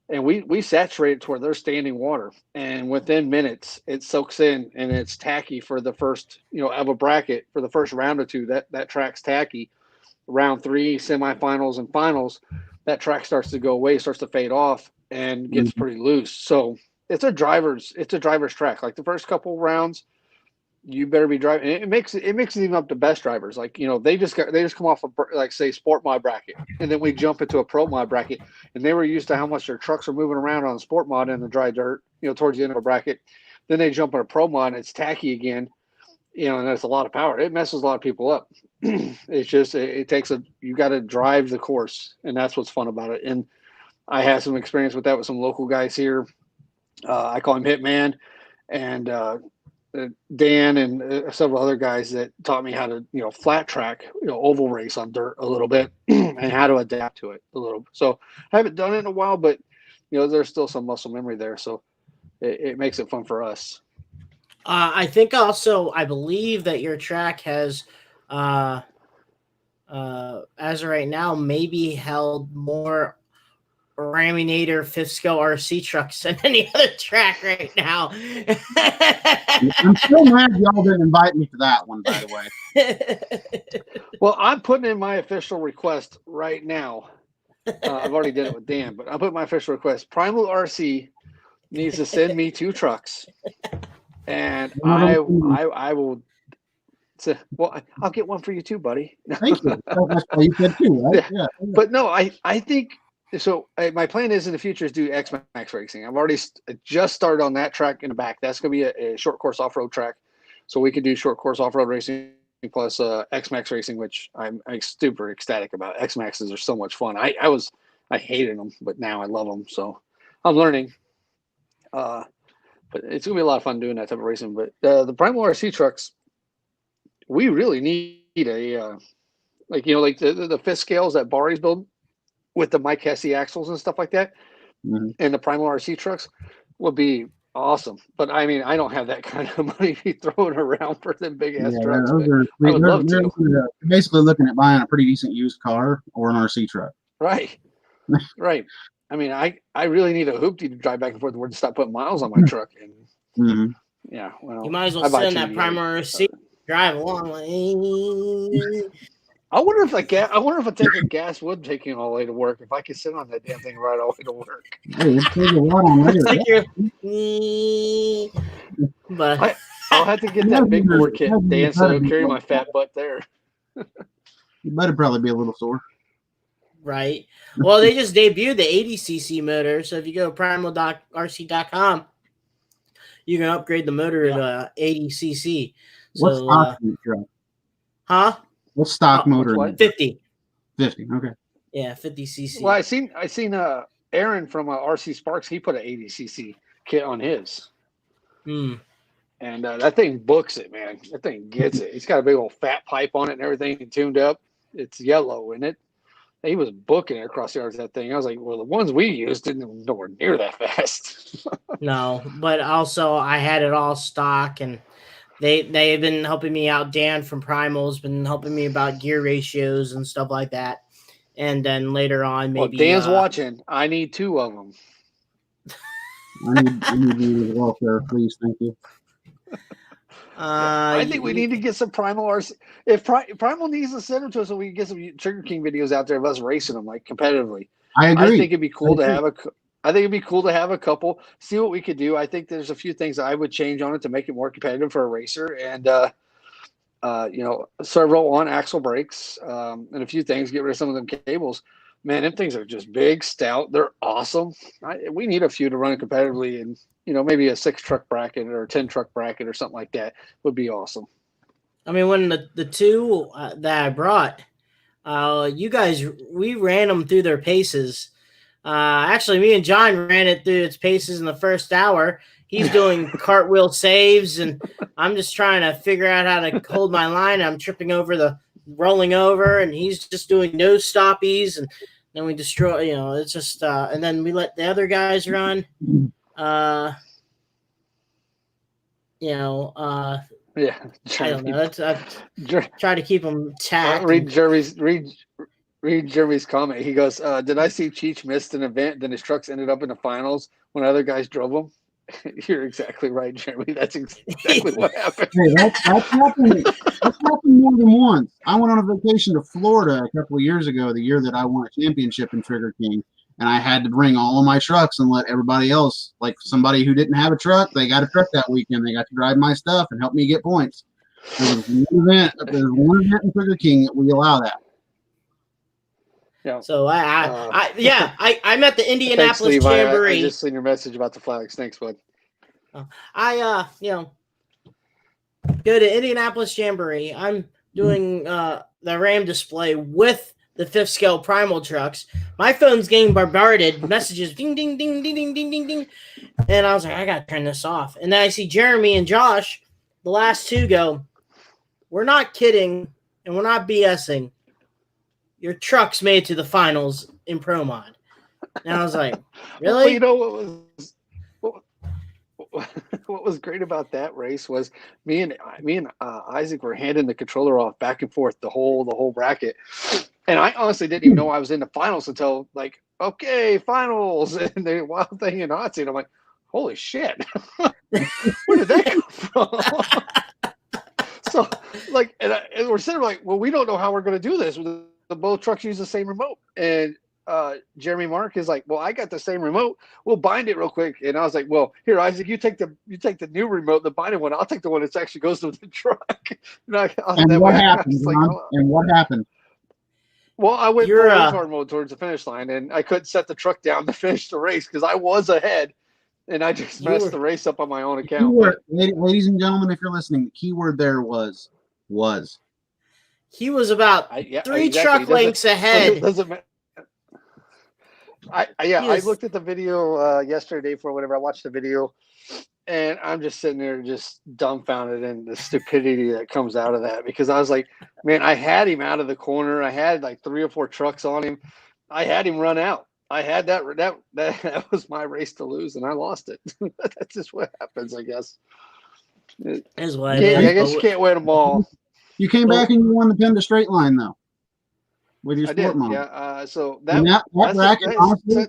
and we saturate it to where there's standing water, and within minutes it soaks in and it's tacky for the first, of a bracket for the first round or two. That track's tacky. Round 3, semifinals and finals, that track starts to go away, starts to fade off and gets pretty loose. So it's a driver's track. Like the first couple rounds, you better be driving. It makes it even up to best drivers. Like, they just come off of, like, say, sport mod bracket, and then we jump into a pro mod bracket, and they were used to how much their trucks are moving around on sport mod in the dry dirt, towards the end of a bracket. Then they jump on a pro mod and it's tacky again, and that's a lot of power. It messes a lot of people up. It's just, it takes you got to drive the course, and that's what's fun about it. And I had some experience with that with some local guys here. I call him Hitman, and Dan and several other guys that taught me how to, flat track, oval race on dirt a little bit and how to adapt to it a little. So I haven't done it in a while, but there's still some muscle memory there. So it makes it fun for us. I think also, I believe that your track has, as of right now, maybe held more Raminator fifth scale RC trucks than any other track right now. I'm still mad y'all didn't invite me to that one, by the way. Well, I'm putting in my official request right now. I've already did it with Dan, but I'll put my official request. Primal RC needs to send me 2 trucks, and I will. Well, I'll get one for you too, buddy. Thank you. That's why you said 2, right? Yeah. But no, I think. So my plan is in the future is do X-Max racing. I've already just started on that track in the back. That's going to be a short course off-road track. So we can do short course off-road racing plus X-Max racing, which I'm super ecstatic about. X-Maxes are so much fun. I hated them, but now I love them. So I'm learning. But it's gonna be a lot of fun doing that type of racing. But the Primal RC trucks, we really need a like the fifth scales that Bari's build with the Mike Hesse axles and stuff like that, and the Primal RC trucks would be awesome. But I mean, I don't have that kind of money to be throwing around for them big ass trucks. I would love to. You're basically looking at buying a pretty decent used car or an RC truck. Right. Right. I mean, I really need a hoopty to drive back and forth to stop putting miles on my truck. And yeah, well, you might as well send that Primal RC drive along. I wonder if a tank of gas would take you all the way to work. If I could sit on that damn thing right all the way to work. Hey, it's a lot on but I'll have to get that big board kit, Dan, so I'll carry my fat butt there. You better probably be a little sore. Right. Well, they just debuted the 80cc motor. So if you go to primal.rc.com, you can upgrade the motor to 80cc. What's So, stock truck? huh? What's stock motor? 50. 50. Okay. Yeah, 50cc. Well, I seen Aaron from RC Sparks. He put an 80cc kit on his. And that thing books it, man. That thing gets it. It's got a big old fat pipe on it and everything and tuned up. It's yellow, and he was booking it across the yards of that thing. I was like, well, the ones we used didn't nowhere near that fast. No, but also I had it all stock, and they've been helping me out. Dan from Primal's been helping me about gear ratios and stuff like that. And then later on, maybe Dan's watching. I need 2 of them. I need you as well, sir. Please, thank you. I think we need to get some Primal RC. If Primal needs to send them to us, so we can get some Trigger King videos out there of us racing them like competitively. I agree. I think it'd be cool to have a couple. See what we could do. I think there's a few things that I would change on it to make it more competitive for a racer, and servo on axle brakes, and a few things. Get rid of some of them cables. Man, them things are just big, stout. They're awesome. We need a few to run it competitively, and maybe a 6 truck bracket or a 10 truck bracket or something like that would be awesome. I mean, when the 2 that I brought, you guys, we ran them through their paces. Actually, me and John ran it through its paces in the first hour. He's doing cartwheel saves, and I'm just trying to figure out how to hold my line. I'm tripping over rolling over, and he's just doing no stoppies, and then we destroy. It's just, and then we let the other guys run. Yeah, I don't know. I try to keep them tacked. Read Jeremy's comment. He goes, "Did I see Cheech missed an event? Then his trucks ended up in the finals when other guys drove them." You're exactly right, Jeremy. That's exactly what happened. Hey, that's happened. That's happened more than once. I went on a vacation to Florida a couple of years ago, the year that I won a championship in Trigger King, and I had to bring all of my trucks and let everybody else, like somebody who didn't have a truck, they got a truck that weekend. They got to drive my stuff and help me get points. There's one event in Trigger King that we allow that. Yeah. So I'm at the Indianapolis Thanks, Jamboree. I just seen your message about the flags. Thanks, bud. Go to Indianapolis Jamboree. I'm doing the Ram display with the 5th scale Primal trucks. My phone's getting bombarded. Messages ding ding ding ding ding ding ding ding. And I was like, I gotta turn this off. And then I see Jeremy and Josh, the last 2, go, we're not kidding and we're not BSing. Your truck's made to the finals in Pro Mod. And I was like, really? Well, what was great about that race was me and Isaac were handing the controller off back and forth the whole bracket. And I honestly didn't even know I was in the finals until like, okay, finals. And the Wild Thing in hot seat. I'm like, holy shit. Where did that come from? So like, and we're sitting like, well, we don't know how we're going to do this. The both trucks use the same remote, and Jeremy Mark is like, well, I got the same remote. We'll bind it real quick. And I was like, well, here, Isaac, you take the new remote, the binding one. I'll take the one that actually goes to the truck. And what happened? And what happened? Well, I went retard mode towards the finish line, and I couldn't set the truck down to finish the race because I was ahead, and I just messed the race up on my own account. Ladies and gentlemen, if you're listening, the keyword there was. He was about 3 truck lengths ahead. I looked at the video yesterday for whatever. I watched the video, And I'm just sitting there just dumbfounded in the stupidity that comes out of that, because I was like, man, I had him out of the corner. I had like 3 or 4 trucks on him. I had him run out. I had that was my race to lose, and I lost it. That's just what happens, I guess. Is why, I guess you can't win them all. You came back and you won the Penda straight line though, with your I sport did, model. yeah. So that bracket, honestly,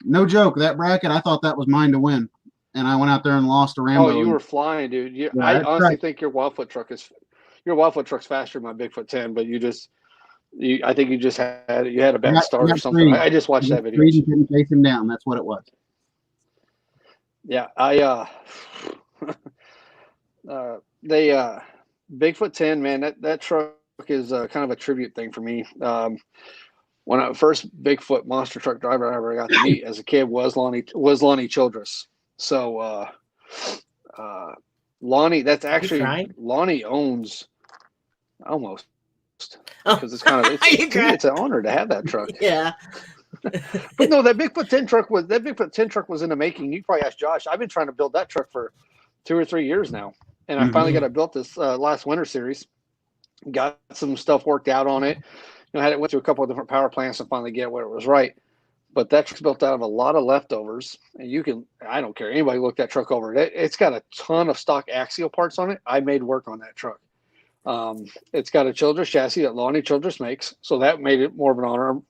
no joke. That bracket, I thought that was mine to win, and I went out there and lost to Rambo. Oh, you were flying, dude. I honestly think your Wildfoot truck's faster than my Bigfoot 10, but I think you just had a bad start or something. I just watched that video. You couldn't chase him down. That's what it was. Yeah, Bigfoot 10, man, that truck is kind of a tribute thing for me. When I first Bigfoot monster truck driver I ever got to meet as a kid was Lonnie Childress. So Lonnie, that's actually Lonnie owns almost, because it's kind of it's an honor to have that truck. Yeah. But no, that Bigfoot 10 truck was in the making. You probably asked Josh. I've been trying to build that truck for 2 or 3 years now, and I finally got it built this last winter series. Got some stuff worked out on it. Had it went through a couple of different power plants to finally get where it was right. But that truck's built out of a lot of leftovers, and I don't care, anybody look that truck over. It's got a ton of stock axial parts on it. I made work on that truck. It's got a Childress chassis that Lonnie Childress makes, so that made it more of an honor.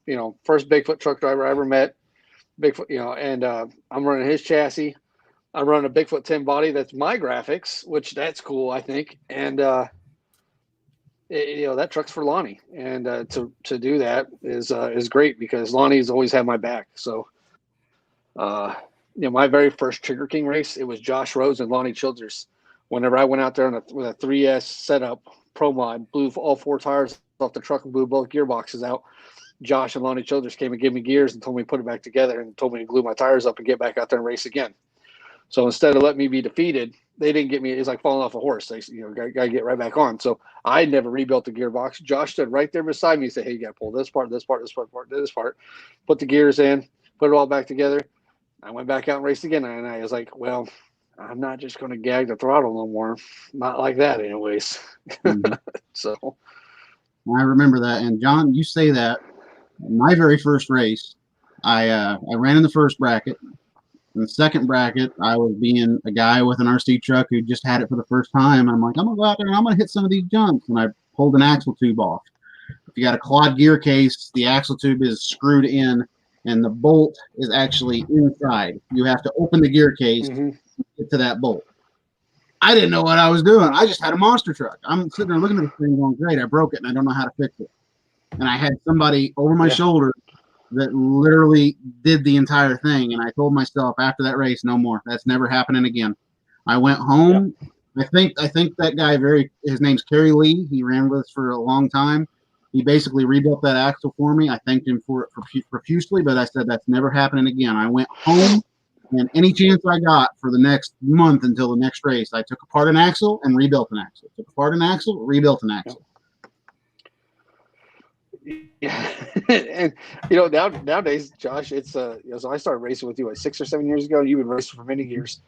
First Bigfoot truck driver I ever met. Bigfoot, and I'm running his chassis. I run a Bigfoot 10 body that's my graphics, which that's cool, I think. And that truck's for Lonnie, and to do that is great, because Lonnie's always had my back. So, my very first Trigger King race, it was Josh Rose and Lonnie Childress. Whenever I went out there with a 3S setup, Pro Mod, blew all 4 tires off the truck and blew both gearboxes out, Josh and Lonnie Childress came and gave me gears and told me to put it back together, and told me to glue my tires up and get back out there and race again. So instead of letting me be defeated, they didn't get me. It's like falling off a horse. They, got to get right back on. So I never rebuilt the gearbox. Josh stood right there beside me and said, hey, you got to pull this part, put the gears in, put it all back together. I went back out and raced again. And I was like, well, I'm not just going to gag the throttle no more. Not like that anyways. So I remember that. And John, you say that my very first race, I ran in the first bracket. In the second bracket, I was being a guy with an RC truck who just had it for the first time. I'm like, I'm going to go out there and I'm going to hit some of these jumps. And I pulled an axle tube off. If you got a quad gear case, the axle tube is screwed in and the bolt is actually inside. You have to open the gear case to get to that bolt. I didn't know what I was doing. I just had a monster truck. I'm sitting there looking at this thing going, great, I broke it and I don't know how to fix it. And I had somebody over my shoulder that literally did the entire thing. And I told myself after that race, no more. That's never happening again. I went home. I think that guy, his name's Kerry Lee. He ran with us for a long time. He basically rebuilt that axle for me. I thanked him for it profusely, but I said, that's never happening again. I went home, and any chance I got for the next month until the next race, I took apart an axle and rebuilt an axle. Took apart an axle, rebuilt an axle. Yeah, and nowadays, Josh, it's so I started racing with you 6 or 7 years ago. You've been racing for many years.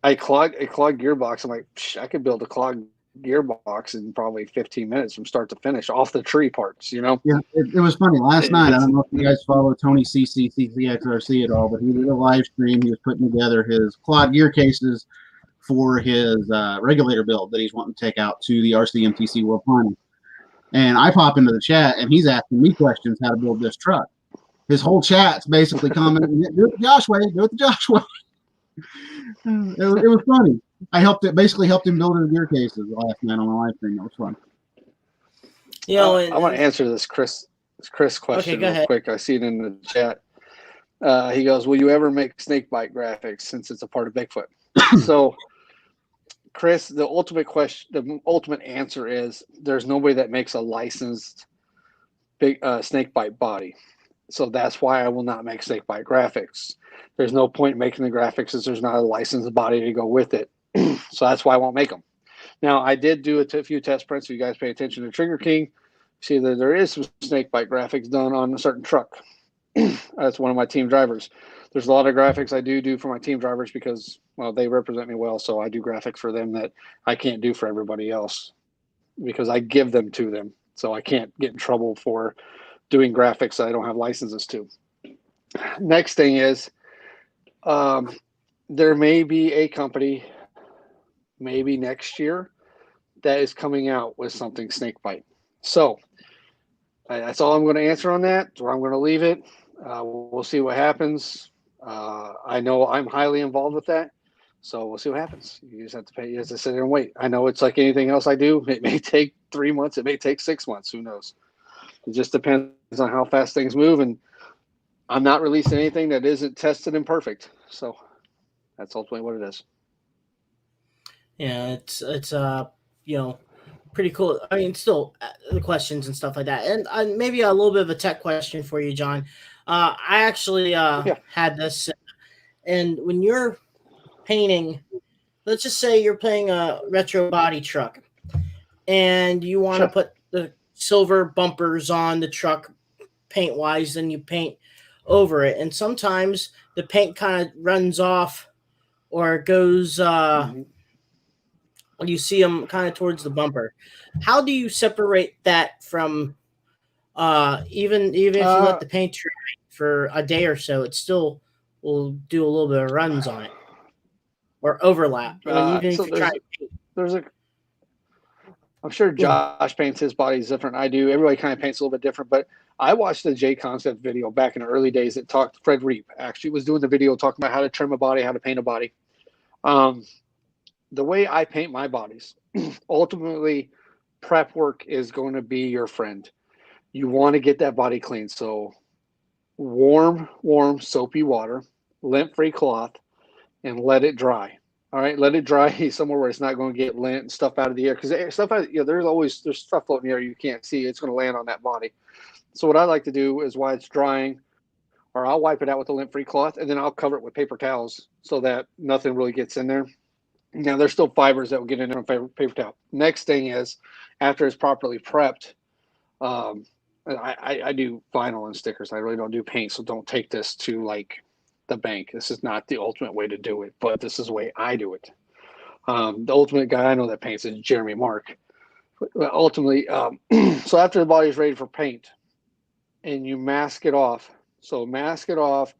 I clogged a clogged gearbox. I'm like, I could build a clogged gearbox in probably 15 minutes from start to finish off the tree parts. Yeah, it was funny last night. I don't know if you guys follow Tony CCXRC at all, but he did a live stream. He was putting together his quad gear cases for his regulator build that he's wanting to take out to the RCMTC World Final. And I pop into the chat, and he's asking me questions how to build this truck. His whole chat's basically commenting, do it the Josh way, do it the Josh way. It was funny. I basically helped him build his gear cases last night on my live stream. It was fun. I want to answer this Chris question real quick. I see it in the chat. He goes, will you ever make snakebite graphics since it's a part of Bigfoot? So, Chris, the ultimate answer is there's nobody that makes a licensed big snakebite body. So that's why I will not make snakebite graphics. There's no point in making the graphics as there's not a licensed body to go with it. So that's why I won't make them. Now, I did do a few test prints. So you guys pay attention to Trigger King. See that there is some snakebite graphics done on a certain truck. That's one of my team drivers. There's a lot of graphics I do for my team drivers because, well, they represent me well. So I do graphics for them that I can't do for everybody else because I give them to them. So I can't get in trouble for doing graphics that I don't have licenses to. Next thing is, there may be a company, maybe next year, that is coming out with something snake bite. So that's all I'm going to answer on that. That's where I'm going to leave it. We'll see what happens. I know I'm highly involved with that, so we'll see what happens. You just have to pay. You have to sit there and wait. I know it's like anything else I do. It may take 3 months. It may take 6 months. Who knows? It just depends on how fast things move. And I'm not releasing anything that isn't tested and perfect. So that's ultimately what it is. Yeah, it's pretty cool. I mean, still the questions and stuff like that, and maybe a little bit of a tech question for you, John. I actually had this, and when you're painting, let's just say you're playing a retro body truck, and you want to put the silver bumpers on the truck paint wise, then you paint over it, and sometimes the paint kind of runs off or goes. You see them kind of towards the bumper. How do you separate that from even if you let the paint dry for a day or so, it still will do a little bit of runs on it or overlap. Even if you try to paint. I'm sure Josh paints his bodies different. I do. Everybody kind of paints a little bit different, but I watched the J Concept video back in the early days that talked. Fred Reap actually was doing the video talking about how to trim a body, how to paint a body. The way I paint my bodies, ultimately, prep work is going to be your friend. You want to get that body clean. So warm, soapy water, lint-free cloth, and let it dry. All right, let it dry somewhere where it's not going to get lint and stuff out of the air. Because there's stuff floating in the air you can't see. It's going to land on that body. So what I like to do is while it's drying, or I'll wipe it out with a lint-free cloth, and then I'll cover it with paper towels so that nothing really gets in there. Now, there's still fibers that will get in there on paper towel. Next thing is, after it's properly prepped, I do vinyl and stickers. I really don't do paint, so don't take this to like the bank. This is not the ultimate way to do it, but this is the way I do it. The ultimate guy I know that paints is Jeremy Mark. But ultimately, so after the body is ready for paint, and you mask it off. So mask it off.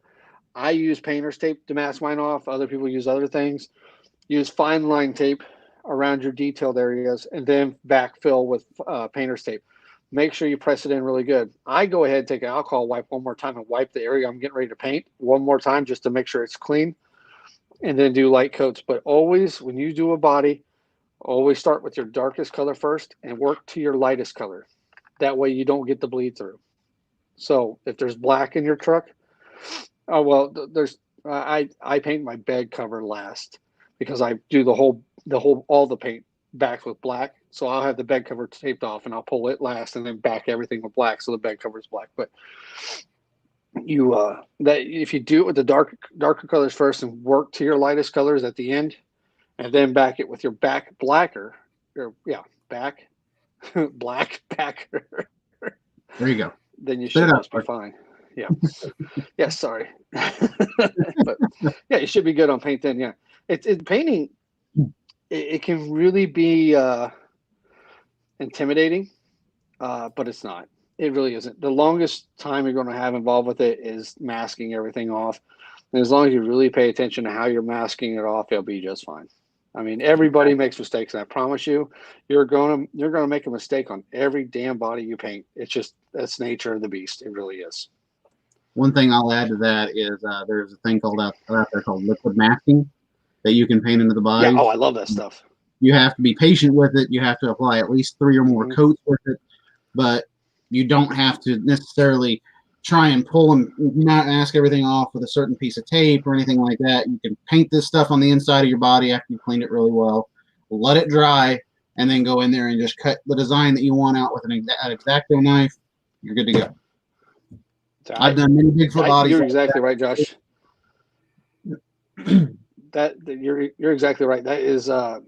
I use painter's tape to mask mine off. Other people use other things. Use fine line tape around your detailed areas and then backfill with painter's tape. Make sure you press it in really good. I go ahead and take an alcohol wipe one more time and wipe the area I'm getting ready to paint one more time just to make sure it's clean, and then do light coats. But always, when you do a body, always start with your darkest color first and work to your lightest color. That way you don't get the bleed through. So if there's black in your truck, I paint my bed cover last, because I do all the paint back with black. So I'll have the bed cover taped off and I'll pull it last and then back everything with black. So the bed cover is black. But if you do it with the darker colors first and work to your lightest colors at the end, and then back it with your back backer. There you go. Then you should be fine. Yeah. Yeah. Sorry. But yeah, you should be good on paint then. Yeah. Painting, it can really be intimidating, but it's not. It really isn't. The longest time you're going to have involved with it is masking everything off. And as long as you really pay attention to how you're masking it off, it'll be just fine. I mean, everybody makes mistakes, and I promise you, you're going to make a mistake on every damn body you paint. That's nature of the beast. It really is. One thing I'll add to that is there's a thing out there called liquid masking that you can paint into the body. Yeah, I love that stuff. You have to be patient with it. You have to apply at least 3 or more coats with it, but you don't have to necessarily try and pull and not mask everything off with a certain piece of tape or anything like that. You can paint this stuff on the inside of your body after you cleaned it really well, let it dry, and then go in there and just cut the design that you want out with an X-Acto knife. You're good to go. I've done many Bigfoot bodies. You're exactly right, Josh. You're exactly right. That is probably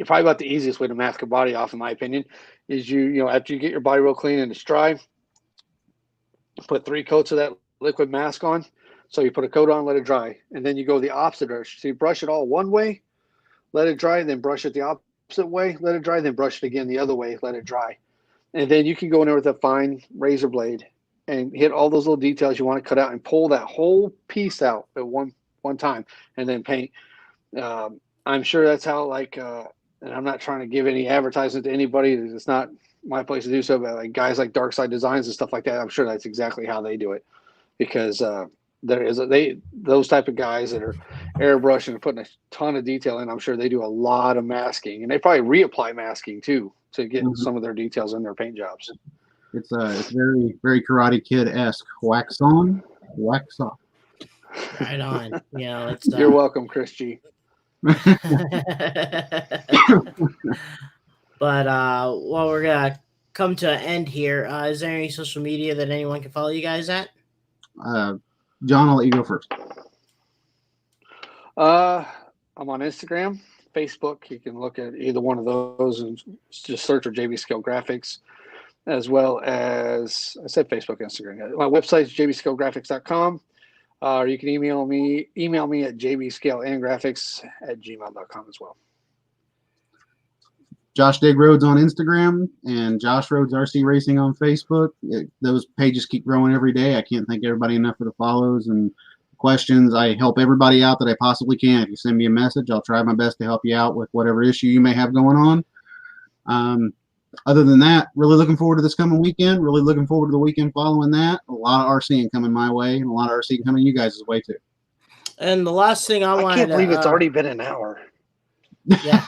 about the easiest way to mask a body off, in my opinion, is after you get your body real clean and it's dry, put 3 coats of that liquid mask on, So you put a coat on, let it dry, and then you go the opposite direction. So you brush it all one way, let it dry, then brush it the opposite way, let it dry, then brush it again the other way, let it dry. And then you can go in there with a fine razor blade and hit all those little details you want to cut out and pull that whole piece out at one time and then paint. I'm sure that's how, and I'm not trying to give any advertisement to anybody. It's not my place to do so, but like guys like Darkside Designs and stuff like that, I'm sure that's exactly how they do it, because those type of guys that are airbrushing and putting a ton of detail in, I'm sure they do a lot of masking, and they probably reapply masking too to get some of their details in their paint jobs. It's very, very Karate Kid-esque. Wax on, wax off. Right on. You're welcome, Chris G. But while we're gonna come to an end here, is there any social media that anyone can follow you guys at? John, I'll let you go first. I'm on Instagram, Facebook. You can look at either one of those and just search for JB Scale Graphics, as well as I said Facebook, Instagram. My website is jbscalegraphics.com. Or you can email me at jbscaleandgraphics@gmail.com as well. Josh Dig Roads on Instagram and Josh Rhodes RC Racing on Facebook. Those pages keep growing every day. I can't thank everybody enough for the follows and questions. I help everybody out that I possibly can. If you send me a message, I'll try my best to help you out with whatever issue you may have going on. Other than that, really looking forward to this coming weekend. Really looking forward to the weekend following that. A lot of RCing coming my way, and a lot of RCing coming you guys' way too. And the last thing I can't believe it's already been an hour. Yeah.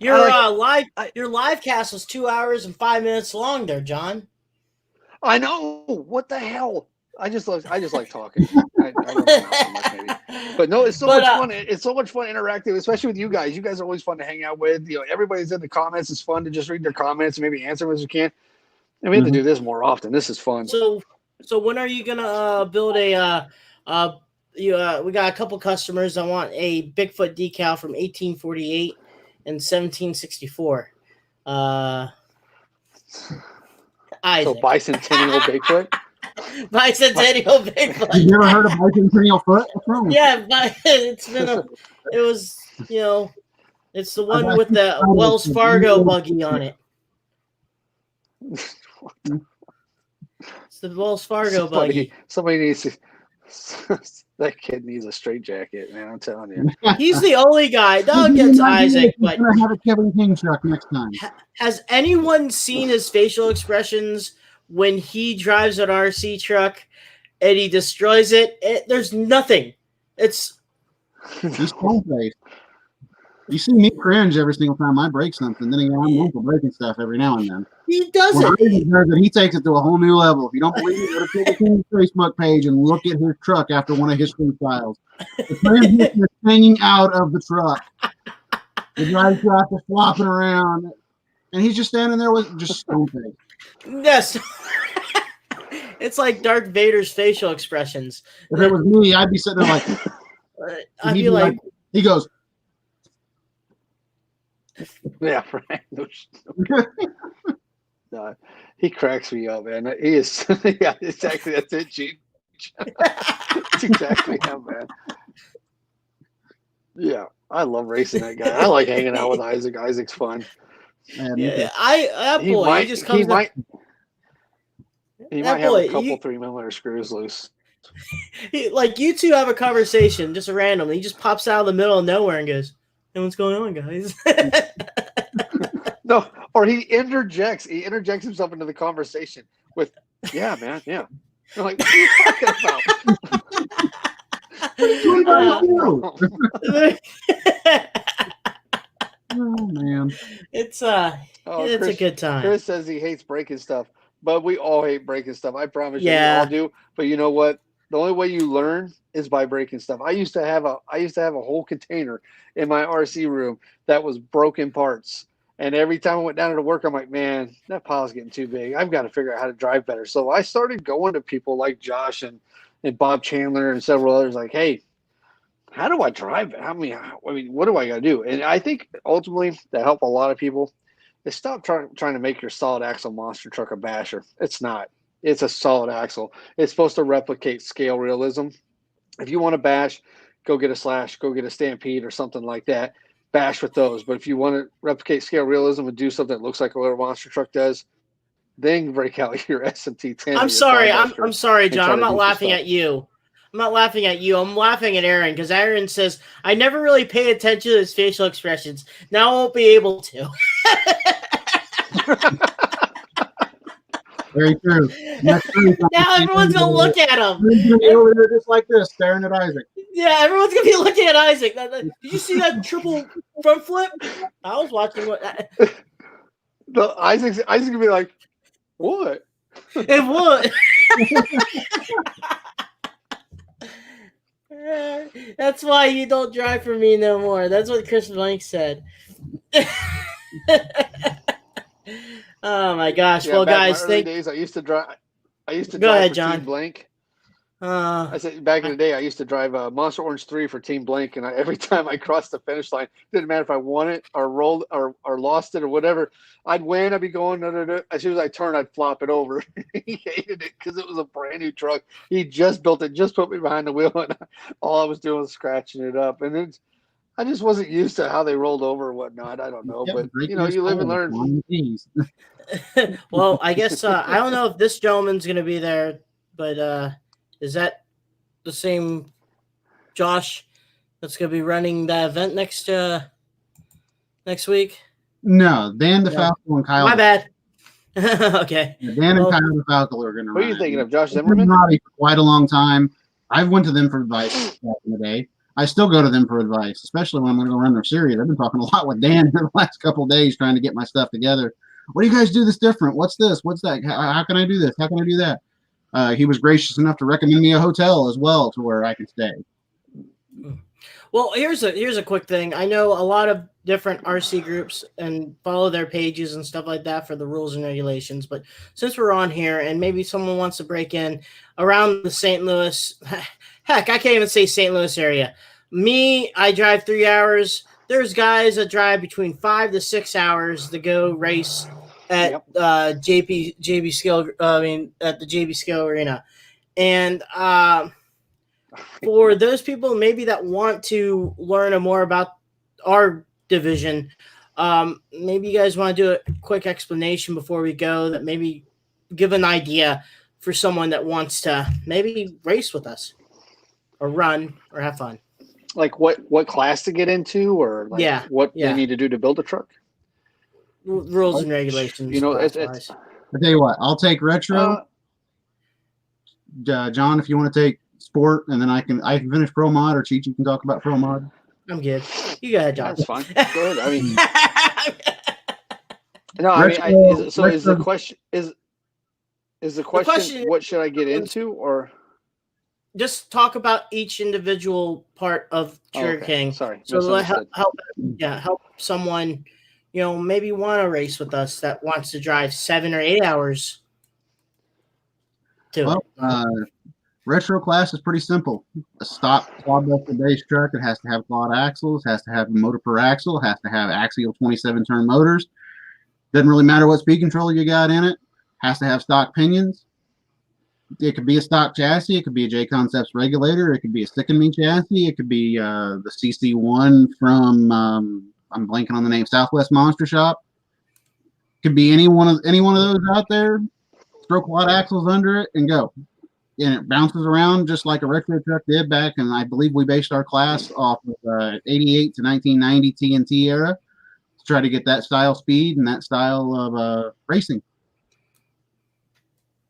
Your live cast was 2 hours and 5 minutes long there, John. I know. What the hell? I just like talking. I don't know so much, maybe. But no, it's so much fun. It's so much fun interacting, especially with you guys. You guys are always fun to hang out with. Everybody's in the comments. It's fun to just read their comments and maybe answer them as we can. And we have to do this more often. This is fun. So when are you gonna build a? We got a couple customers that want a Bigfoot decal from 1848 and 1764. Isaac. So bicentennial Bigfoot. Bicentennial Bigfoot. You never heard of bicentennial foot? What's wrong? Yeah, but it's the one with the Wells Fargo buggy on it. It's the Wells Fargo buggy. Somebody needs to. That kid needs a straitjacket, man. I'm telling you. He's the only guy. Don't get to Isaac, but I'm gonna have a Kevin King truck next time. Has anyone seen his facial expressions when he drives an RC truck and he destroys it? There's nothing. He's stone-faced. You see me cringe every single time I break something. Then again, I'm known for breaking stuff every now and then. He does it. He takes it to a whole new level. If you don't believe me, go to Kevin King's Facebook page and look at his truck after one of his freestyles. The transmission is hanging out of the truck. The guy's got the flopping around, and he's just standing there with just stone-faced. Yes. It's like Darth Vader's facial expressions. If it was me, I'd be sitting there like, I'd be like, he goes, yeah, right. No, he cracks me up, man. He is, yeah, exactly. That's it, Gene. That's exactly him, man. Yeah, I love racing that guy. I like hanging out with Isaac. Isaac's fun. Yeah, he might have a couple 3mm screws loose. Like you two have a conversation just randomly. He just pops out of the middle of nowhere and goes, "Hey, what's going on, guys?" No, or he interjects himself into the conversation with, "Yeah, man, yeah." I'm like, what are you talking about? Oh man, it's a good time. Chris says he hates breaking stuff, but we all hate breaking stuff. I promise you, we all do. But you know what? The only way you learn is by breaking stuff. I used to have a whole container in my RC room that was broken parts. And every time I went down to work, I'm like, man, that pile's getting too big. I've got to figure out how to drive better. So I started going to people like Josh and Bob Chandler and several others like, hey, how do I drive it? I mean, what do I got to do? And I think ultimately that helped a lot of people is stop trying to make your solid axle monster truck a basher. It's not. It's a solid axle. It's supposed to replicate scale realism. If you want to bash, go get a Slash, go get a Stampede or something like that. Bash with those. But if you want to replicate scale realism and do something that looks like a little monster truck does, then break out your SMT10. I'm sorry. I'm sorry, John. I'm not laughing at you. I'm not laughing at you. I'm laughing at Aaron because Aaron says, I never really pay attention to his facial expressions. Now I won't be able to. Very true. Now everyone's going to look at him. He's going to be over there just like this, staring at Isaac. Yeah, everyone's going to be looking at Isaac. Did you see that triple front flip? I was watching what. Isaac's going to be like, what? It would. That's why you don't drive for me no more. That's what Chris Blank said. Oh my gosh! Yeah, well, guys, days I used to drive. Go ahead, for John. Team Blank. I said back in the day, I used to drive Monster Orange 3 for Team Blank, and every time I crossed the finish line, didn't matter if I won it or rolled or lost it or whatever. I'd win. I'd be going. As soon as I turned, I'd flop it over. He hated it because it was a brand new truck. He just built it, just put me behind the wheel, and all I was doing was scratching it up. And I just wasn't used to how they rolled over or whatnot. I don't know, but you live and learn. Well, I guess I don't know if this gentleman's going to be there, but is that the same Josh that's going to be running the event next week? No, Dan DeFalco and Kyle. My bad. Okay. Yeah, Dan and Kyle DeFalco are going to run. What are you thinking of, Josh They've Zimmerman? been for quite a long time. I've went to them for advice back in the day. I still go to them for advice, especially when I'm going to go run their series. I've been talking a lot with Dan for the last couple of days trying to get my stuff together. What do you guys do this different? What's this? What's that? How can I do this? How can I do that? He was gracious enough to recommend me a hotel as well to where I can stay. Well, here's a quick thing. I know a lot of different RC groups and follow their pages and stuff like that for the rules and regulations. But since we're on here and maybe someone wants to break in around the St. Louis, heck, I can't even say St. Louis area. Me, I drive 3 hours. There's guys that drive between 5 to 6 hours to go race at JB Scale. At the JB Scale Arena, and for those people maybe that want to learn more about our division, maybe you guys want to do a quick explanation before we go. That maybe give an idea for someone that wants to maybe race with us, or run, or have fun. Like what class to get into, or what they need to do to build a truck? Rules and regulations. It's I tell you what, I'll take retro. John, if you want to take sport, and then I can finish pro mod, or Cheech, you can talk about pro mod. I'm good. You go ahead, John. That's fine. Good. I mean, no. So is the question what should I get into, or just talk about each individual part of Sugar King? Sorry. So help someone, maybe want to race with us that wants to drive 7 or 8 hours. Retro class is pretty simple. A stock quad-buster base truck. It has to have quad axles, has to have a motor per axle, has to have axial 27-turn motors. Doesn't really matter what speed controller you got in it. Has to have stock pinions. It could be a stock chassis. It could be a J Concepts regulator. It could be a stick and me chassis. It could be the CC1 from I'm blanking on the name, Southwest Monster Shop. Could be any one of those out there. Throw quad axles under it and go. And it bounces around just like a retro truck did back, and I believe we based our class off of 88 to 1990 TNT era to try to get that style speed and that style of racing.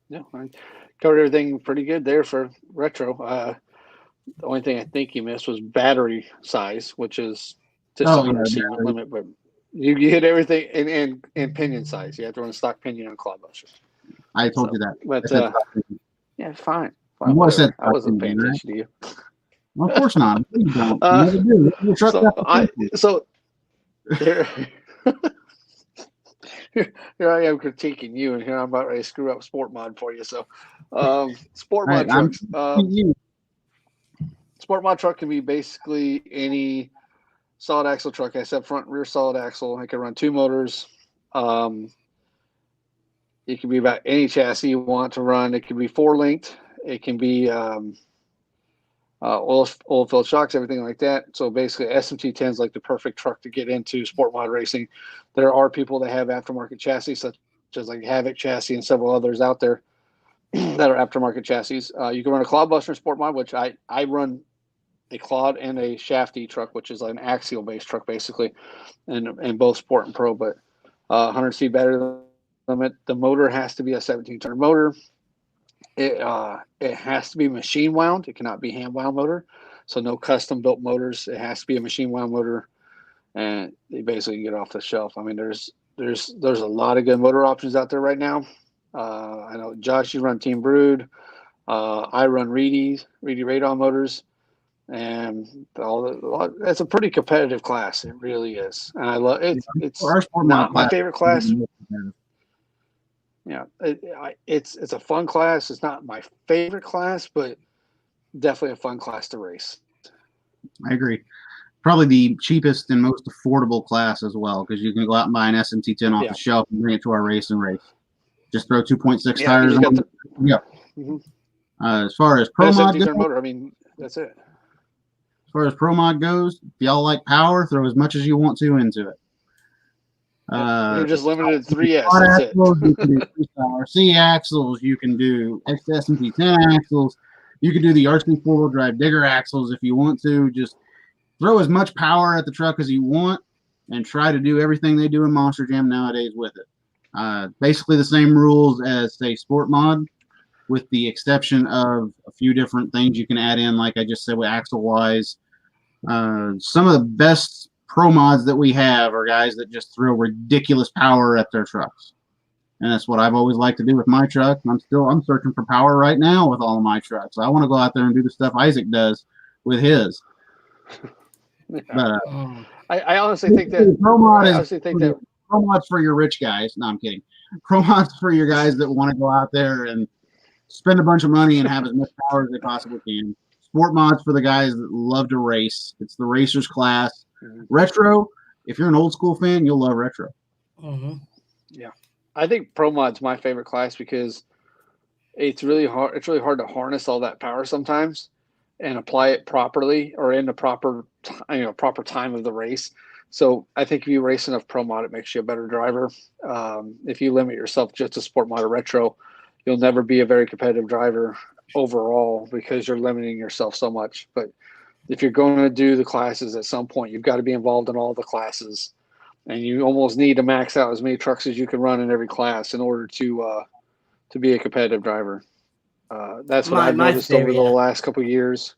Yeah, I covered everything pretty good there for retro. The only thing I think you missed was battery size, which is just a limit, but you hit everything, and pinion size. You have to run a stock pinion on quad busters. I told you that. But yeah, fine. I wasn't paying attention to you. Well, of course not. You don't. So here I am critiquing you, and here I'm about ready to screw up Sport Mod for you. So, Sport Mod trucks. Sport Mod truck can be basically any solid axle truck. I said front and rear solid axle. I can run 2 motors. It can be about any chassis you want to run. It can be 4-linked. It can be oil-filled shocks, everything like that. So basically, SMT10 is like the perfect truck to get into sport mod racing. There are people that have aftermarket chassis, such as like Havoc chassis and several others out there that are aftermarket chassis. You can run a Clodbuster in sport mod, which I run a Clod and a Shafty truck, which is like an axial-based truck basically, and both sport and pro. But 100 speed battery limit. The motor has to be a 17-turn motor. It has to be machine wound. It cannot be hand wound motor. So no custom built motors. It has to be a machine wound motor, and they basically get off the shelf. I mean, there's a lot of good motor options out there right now. I know Josh, you run Team Brood. I run Reedy Radon motors, and it's a pretty competitive class. It really is, and I love it. It's not my favorite class. Yeah, it's a fun class. It's not my favorite class, but definitely a fun class to race. I agree. Probably the cheapest and most affordable class as well, because you can go out and buy an SMT10 off the shelf and bring it to our race and race. Just throw 2.6 tires on it. Yeah. Mm-hmm. As far as pro mod goes, motor, I mean, that's it. As far as pro mod goes, if y'all like power, throw as much as you want to into it. You're just limited to 3S. That's axles, you can do RC axles. You can do SMT10 axles. You can do the RC four-wheel drive digger axles if you want to. Just throw as much power at the truck as you want and try to do everything they do in Monster Jam nowadays with it. Basically the same rules as, say, Sport Mod, with the exception of a few different things you can add in, like I just said, with axle-wise. Some of the best pro mods that we have are guys that just throw ridiculous power at their trucks. And that's what I've always liked to do with my truck. I'm searching for power right now with all of my trucks. I want to go out there and do the stuff Isaac does with his. But, I honestly think that pro mod's for your rich guys. No, I'm kidding. Pro mod's for your guys that want to go out there and spend a bunch of money and have as much power as they possibly can. Sport mod's for the guys that love to race. It's the racers class. Retro, if you're an old school fan, you'll love retro. Mm-hmm. Yeah, I think pro mod's my favorite class because it's really hard. It's really hard to harness all that power sometimes and apply it properly or in the proper time of the race. So I think if you race enough pro mod, it makes you a better driver. If you limit yourself just to sport mod or retro, you'll never be a very competitive driver overall because you're limiting yourself so much. But if you're going to do the classes at some point, you've got to be involved in all the classes, and you almost need to max out as many trucks as you can run in every class in order to be a competitive driver. That's what I've noticed over the last couple of years.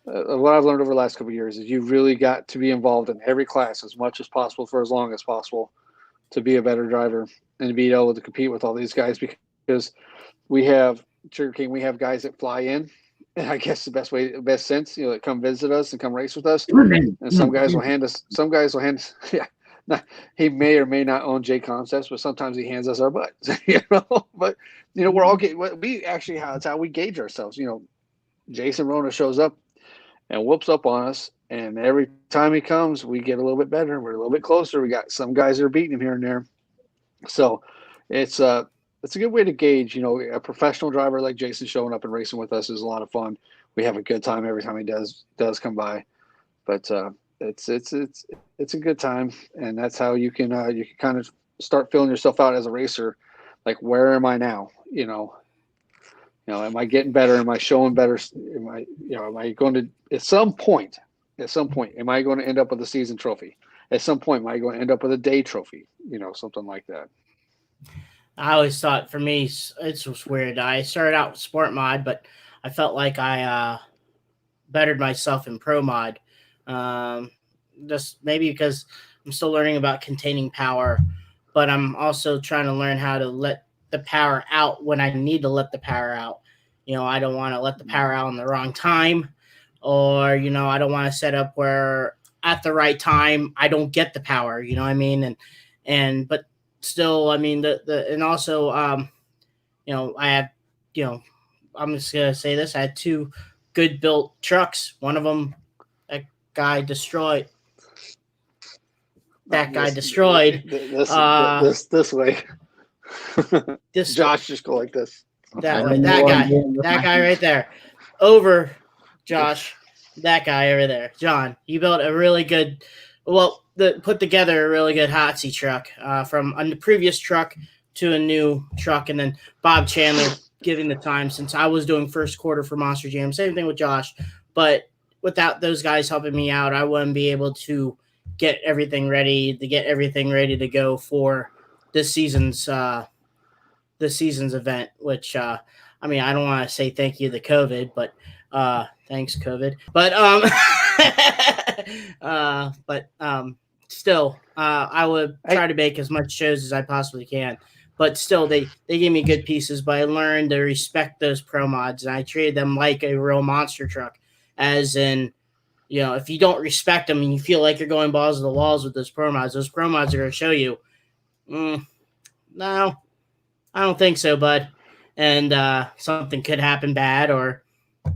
What I've learned over the last couple of years is you really got to be involved in every class as much as possible for as long as possible to be a better driver and to be able to compete with all these guys, because we have Sugar King, we have guys that fly in. And I guess the best sense, that come visit us and come race with us. And some guys will hand us. Yeah, he may or may not own J Concepts, but sometimes he hands us our butts. But we're all that's how we gauge ourselves. Jason Rona shows up and whoops up on us, and every time he comes, we get a little bit better. We're a little bit closer. We got some guys that are beating him here and there. So it's a good way to gauge, a professional driver like Jason showing up and racing with us is a lot of fun. We have a good time every time he does come by, but it's a good time, and that's how you can kind of start filling yourself out as a racer. Like, where am I now? Am I getting better? Am I showing better? Am I going to at some point, am I going to end up with a season trophy? At some point, am I going to end up with a day trophy? Something like that. I always thought, for me, it was weird. I started out with sport mod, but I felt like I bettered myself in pro mod. Just maybe because I'm still learning about containing power, but I'm also trying to learn how to let the power out when I need to let the power out. I don't want to let the power out in the wrong time, or, I don't want to set up where at the right time I don't get the power, what I mean? But still, I mean, and also, I have, I'm just going to say this. I had 2 good built trucks. One of them, that guy destroyed. This way. This Josh just go like this. that way. That guy right there. Over, Josh. That guy over there, John. You built a really good. Well, put together a really good hot seat truck from a previous truck to a new truck, and then Bob Chandler giving the time since I was doing first quarter for Monster Jam. Same thing with Josh, but without those guys helping me out, I wouldn't be able to get everything ready to go for this season's event. Which I mean, I don't want to say thank you to COVID, but thanks COVID. But still, I would try to make as much shows as I possibly can. But still, they gave me good pieces, but I learned to respect those pro mods, and I treated them like a real monster truck. As in, if you don't respect them and you feel like you're going balls to the walls with those pro mods are going to show you, no, I don't think so, bud. And something could happen bad, or,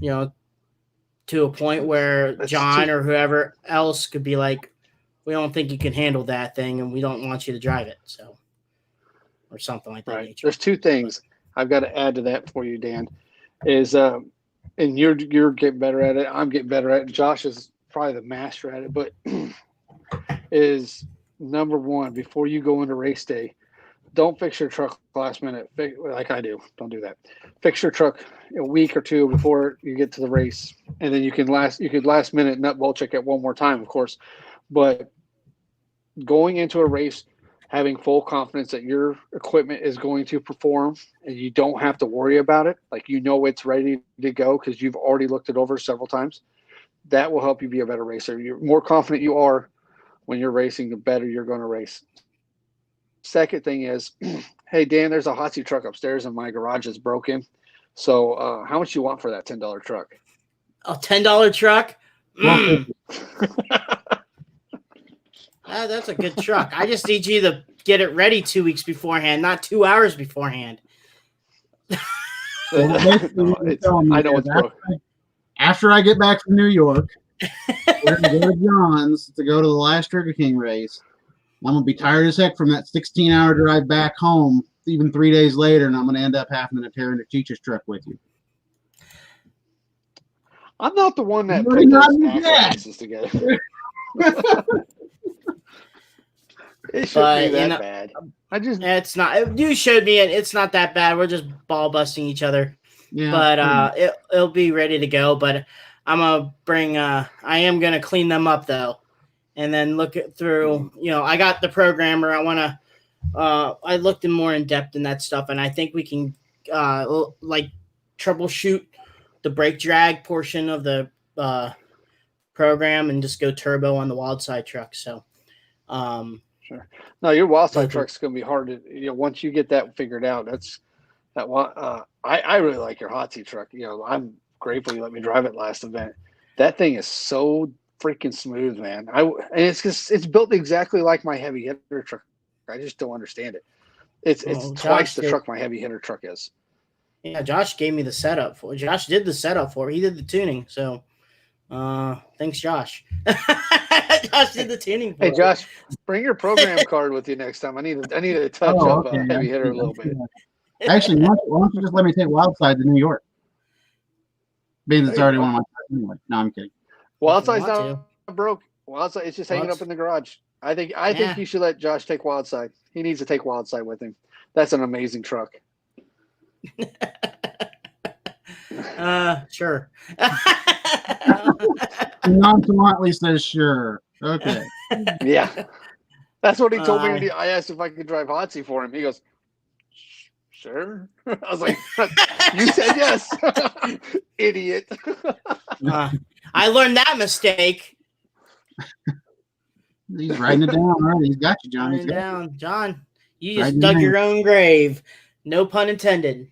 to a point where John or whoever else could be like, we don't think you can handle that thing, and we don't want you to drive it. So. Or something like that. Right. There's two things I've got to add to that for you, Dan. Is and you're getting better at it. I'm getting better at it. Josh is probably the master at it. But is number one, before you go into race day, don't fix your truck last minute like I do. Don't do that. Fix your truck a week or two before you get to the race, and then you could last minute nut bolt check it one more time, of course. But going into a race, having full confidence that your equipment is going to perform and you don't have to worry about it. Like, it's ready to go because you've already looked it over several times. That will help you be a better racer. You're more confident you are when you're racing, the better you're going to race. Second thing is, hey, Dan, there's a hot seat truck upstairs in my garage that's broken. So how much you want for that $10 truck? A $10 truck? That's a good truck. I just need you to get it ready 2 weeks beforehand, not 2 hours beforehand. I know it's broken. After I get back from New York, we're going to go to John's to go to the last Trigger King race. I'm going to be tired as heck from that 16-hour drive back home, even 3 days later, and I'm going to end up having to tear into Cheech's truck with you. I'm not the one that put those races together. It shouldn't be that bad. It's not. You showed me it. It's not that bad. We're just ball busting each other. Yeah. But it'll be ready to go. But I'm gonna bring. I am gonna clean them up though, and then look it through. I got the programmer. I wanna. I looked in more in depth in that stuff, and I think we can troubleshoot the brake drag portion of the program and just go turbo on the wild side truck. So. Sure. No, your wild side truck's going to be hard to, once you get that figured out, I really like your hot seat truck. I'm grateful you let me drive it last event. That thing is so freaking smooth, man. And it's built exactly like my heavy hitter truck. I just don't understand it. It's twice the truck my heavy hitter truck is. Yeah, Josh gave me the setup for. Josh did the setup for. He did the tuning. So, thanks, Josh. Josh did the tuning. Hey, Josh, bring your program card with you next time. I need to touch up heavy hitter a little bit. Actually, why don't you just let me take Wildside to New York? Being it's already one of my trucks anyway. No, I'm kidding. Wildside's not broke. Wildside, it's just hanging up in the garage. I think you should let Josh take Wildside. He needs to take Wildside with him. That's an amazing truck. Sure. Nonchalantly says sure. Okay. Yeah. That's what he told me. I asked if I could drive hot seat for him. He goes, sure. I was like, you said yes. Idiot. I learned that mistake. He's writing it down already. He's got you, John. Writing down. John, you just dug your own grave. No pun intended.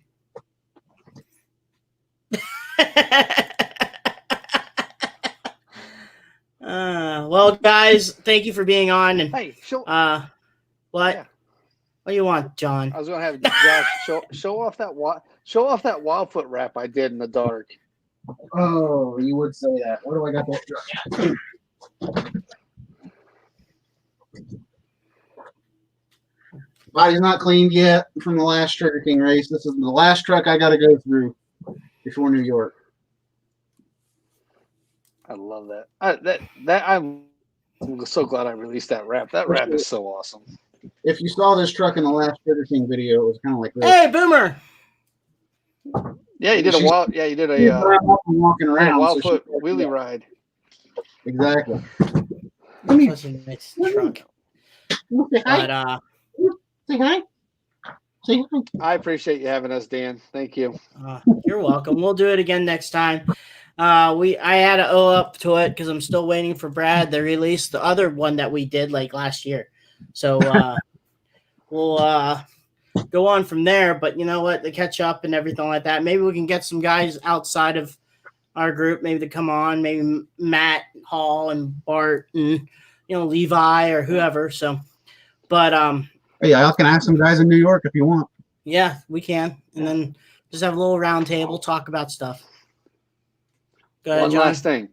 Well, guys, thank you for being on. And hey, what? Yeah. What do you want, John? I was gonna have Josh show off that Wildfoot wrap I did in the dark. Oh, you would say that. What do I got that? Body's not cleaned yet from the last Trigger King race. This is the last truck I got to go through before New York. I love that. I'm so glad I released that wrap. That wrap is so awesome. If you saw this truck in the last Trigger King video, it was kind of like this. Hey, Boomer. Yeah, you did a wild. Yeah, you did a walking around, wild foot wheelie ride. Exactly. That's a nice truck. Say hi. But Say hi. Say hi. I appreciate you having us, Dan. Thank you. You're welcome. We'll do it again next time. I had to owe up to it because I'm still waiting for Brad to release the other one that we did like last year. So we'll go on from there. But you know what? To catch up and everything like that. Maybe we can get some guys outside of our group maybe to come on. Maybe Matt Hall and Bart and Levi or whoever. So, but Hey, I can ask some guys in New York if you want. yeah, we can, and then just have a little round table, talk about stuff. Go ahead, One John. last thing.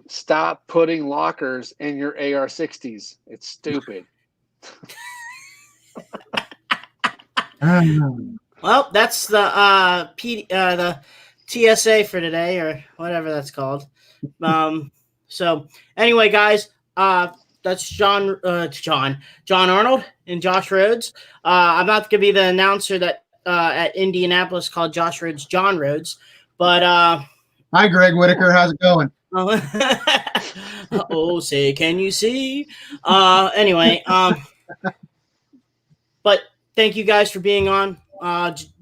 Stop putting lockers in your AR-60s. It's stupid. Well, that's the TSA for today, or whatever that's called. So anyway, guys, that's John Arnold and Josh Rhodes. I'm not going to be the announcer that at Indianapolis called Josh Rhodes John Rhodes, but Hi, Greg Whitaker. How's it going? oh, say, can you see? Anyway, but thank you guys for being on.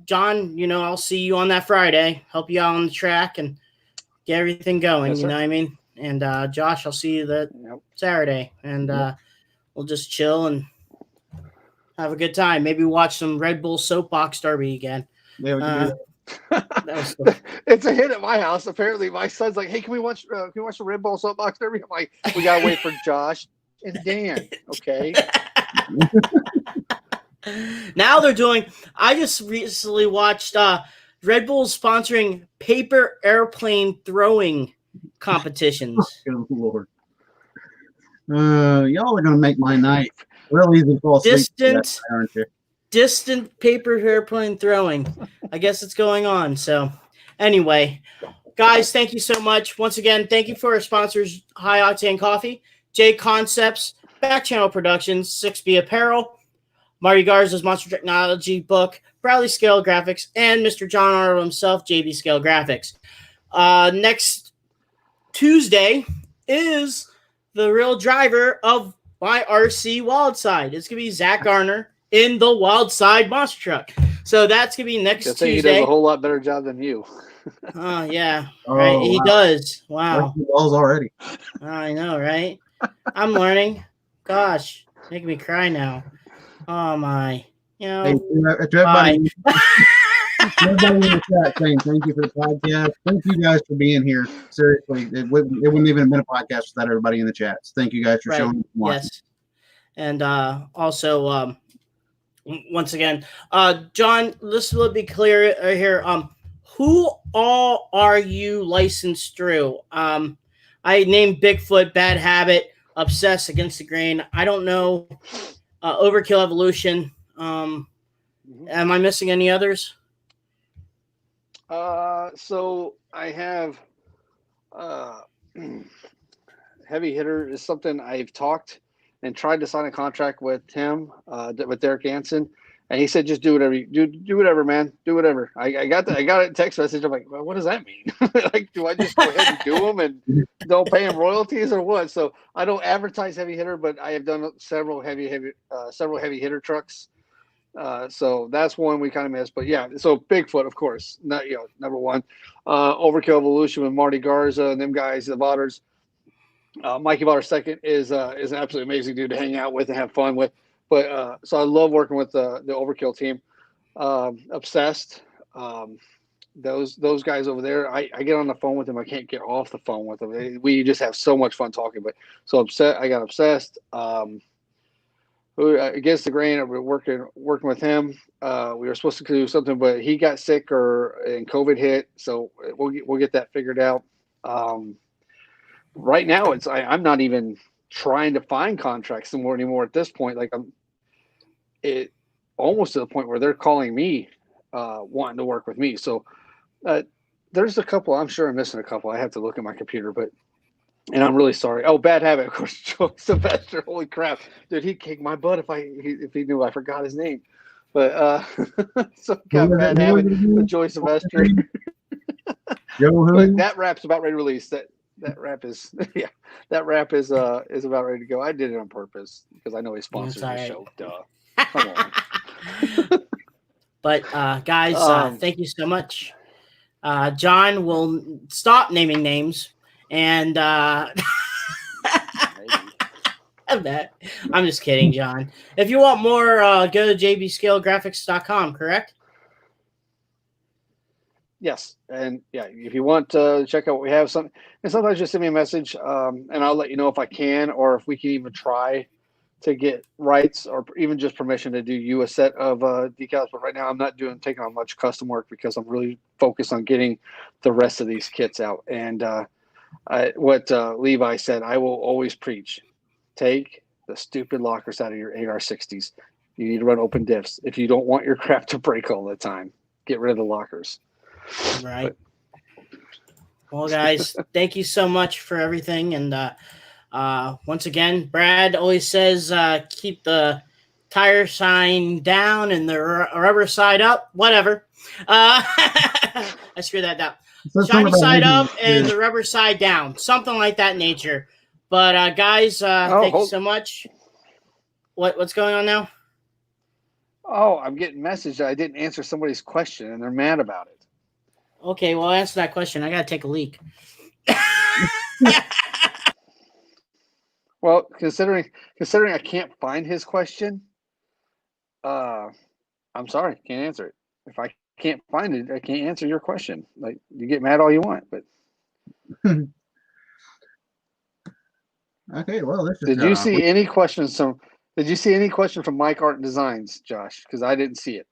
John, I'll see you on that Friday. Help you out on the track and get everything going. Yes, you know what I mean? And Josh, I'll see you that Saturday, and we'll just chill and have a good time. Maybe watch some Red Bull Soapbox Derby again. Yeah, we can do that. It's a hit at my house. Apparently, my son's like, "Hey, can we watch the Red Bull Soapbox Derby?" I'm like, "We gotta wait for Josh and Dan." Okay. Now they're doing. I just recently watched Red Bull sponsoring paper airplane throwing competitions. Good Lord. Y'all are gonna make my night real easy to fall asleep. Distant paper airplane throwing. I guess it's going on. So anyway, guys, thank you so much. Once again, thank you for our sponsors, High Octane Coffee, J Concepts, Back Channel Productions, 6B Apparel, Marty Garza's Monster Technology book, Bradley Scale Graphics, and Mr. John Arnold himself, JB Scale Graphics. Next Tuesday is the real driver of my RC Wildside. It's going to be Zach Garner in the Wildside monster truck. So that's going to be next Tuesday. He does a whole lot better job than you. Yeah. Right. He does. Wow. Balls already. I know, right? I'm learning. Gosh, making me cry now. Oh my. Hey, to everybody, everybody in the chat saying thank you for the podcast. Thank you guys for being here. Seriously, it wouldn't even have been a podcast without everybody in the chat. So thank you guys for showing up. Yes. And also, once again, John, let's be clear here. Who all are you licensed through? I named Bigfoot, Bad Habit, Obsess, Against the Grain. I don't know. Overkill Evolution. Am I missing any others? So I have Heavy Hitter is something I've talked and tried to sign a contract with him, with Derek Hansen, and he said, "Just do whatever do whatever, man, do whatever." I got a text message. I'm like, well, what does that mean? Like, do I just go ahead and do them and don't pay him royalties or what? So I don't advertise Heavy Hitter, but I have done several heavy hitter trucks. So that's one we kind of missed, but yeah. So Bigfoot, of course, not number one. Overkill Evolution with Marty Garza and them guys, the Vodders. Mikey Votter second is an absolutely amazing dude to hang out with and have fun with. But so I love working with the Overkill team. Obsessed, those guys over there. I get on the phone with them. I can't get off the phone with them. We just have so much fun talking. But so I got Obsessed. Against the Grain, I've been working with him. We were supposed to do something, but he got sick and COVID hit, so we'll get that figured out. Right now, I'm not even trying to find contracts anymore at this point. Like almost to the point where they're calling me, wanting to work with me. So there's a couple. I'm sure I'm missing a couple. I have to look at my computer, and I'm really sorry. Oh, Bad Habit, of course, Joey Sylvester. Holy crap, dude, he'd kick my butt if he knew I forgot his name. But so got Bad Habit with Joey Sylvester. But that rap's about ready to release. That rap is that rap is about ready to go. I did it on purpose because I know he sponsors the show. Duh. Come on. But guys, thank you so much. John will stop naming names, and I'm just kidding, John. If you want more, go to jbscalegraphics.com, correct? Yes, and yeah, if you want to check out what we have, and sometimes just send me a message, and I'll let you know if I can, or if we can even try to get rights or even just permission to do you a set of decals. But right now, I'm not taking on much custom work because I'm really focused on getting the rest of these kits out. And what Levi said, I will always preach: take the stupid lockers out of your AR-60s. You need to run open diffs if you don't want your crap to break all the time. Get rid of the lockers. Right. Well, guys, thank you so much for everything. And once again, Brad always says keep the tire sign down and the rubber side up, whatever. I screwed that down. Shiny side up and the rubber side down, something like that nature. But guys, thank you so much. What's going on now? Oh, I'm getting message that I didn't answer somebody's question and they're mad about it. Okay, well, answer that question. I got to take a leak. Well, considering I can't find his question, I'm sorry, can't answer it. If I can't find it, I can't answer your question. Like, you get mad all you want, but okay. Well, this is, did you see any questions from Mike Art Designs, Josh? Because I didn't see it.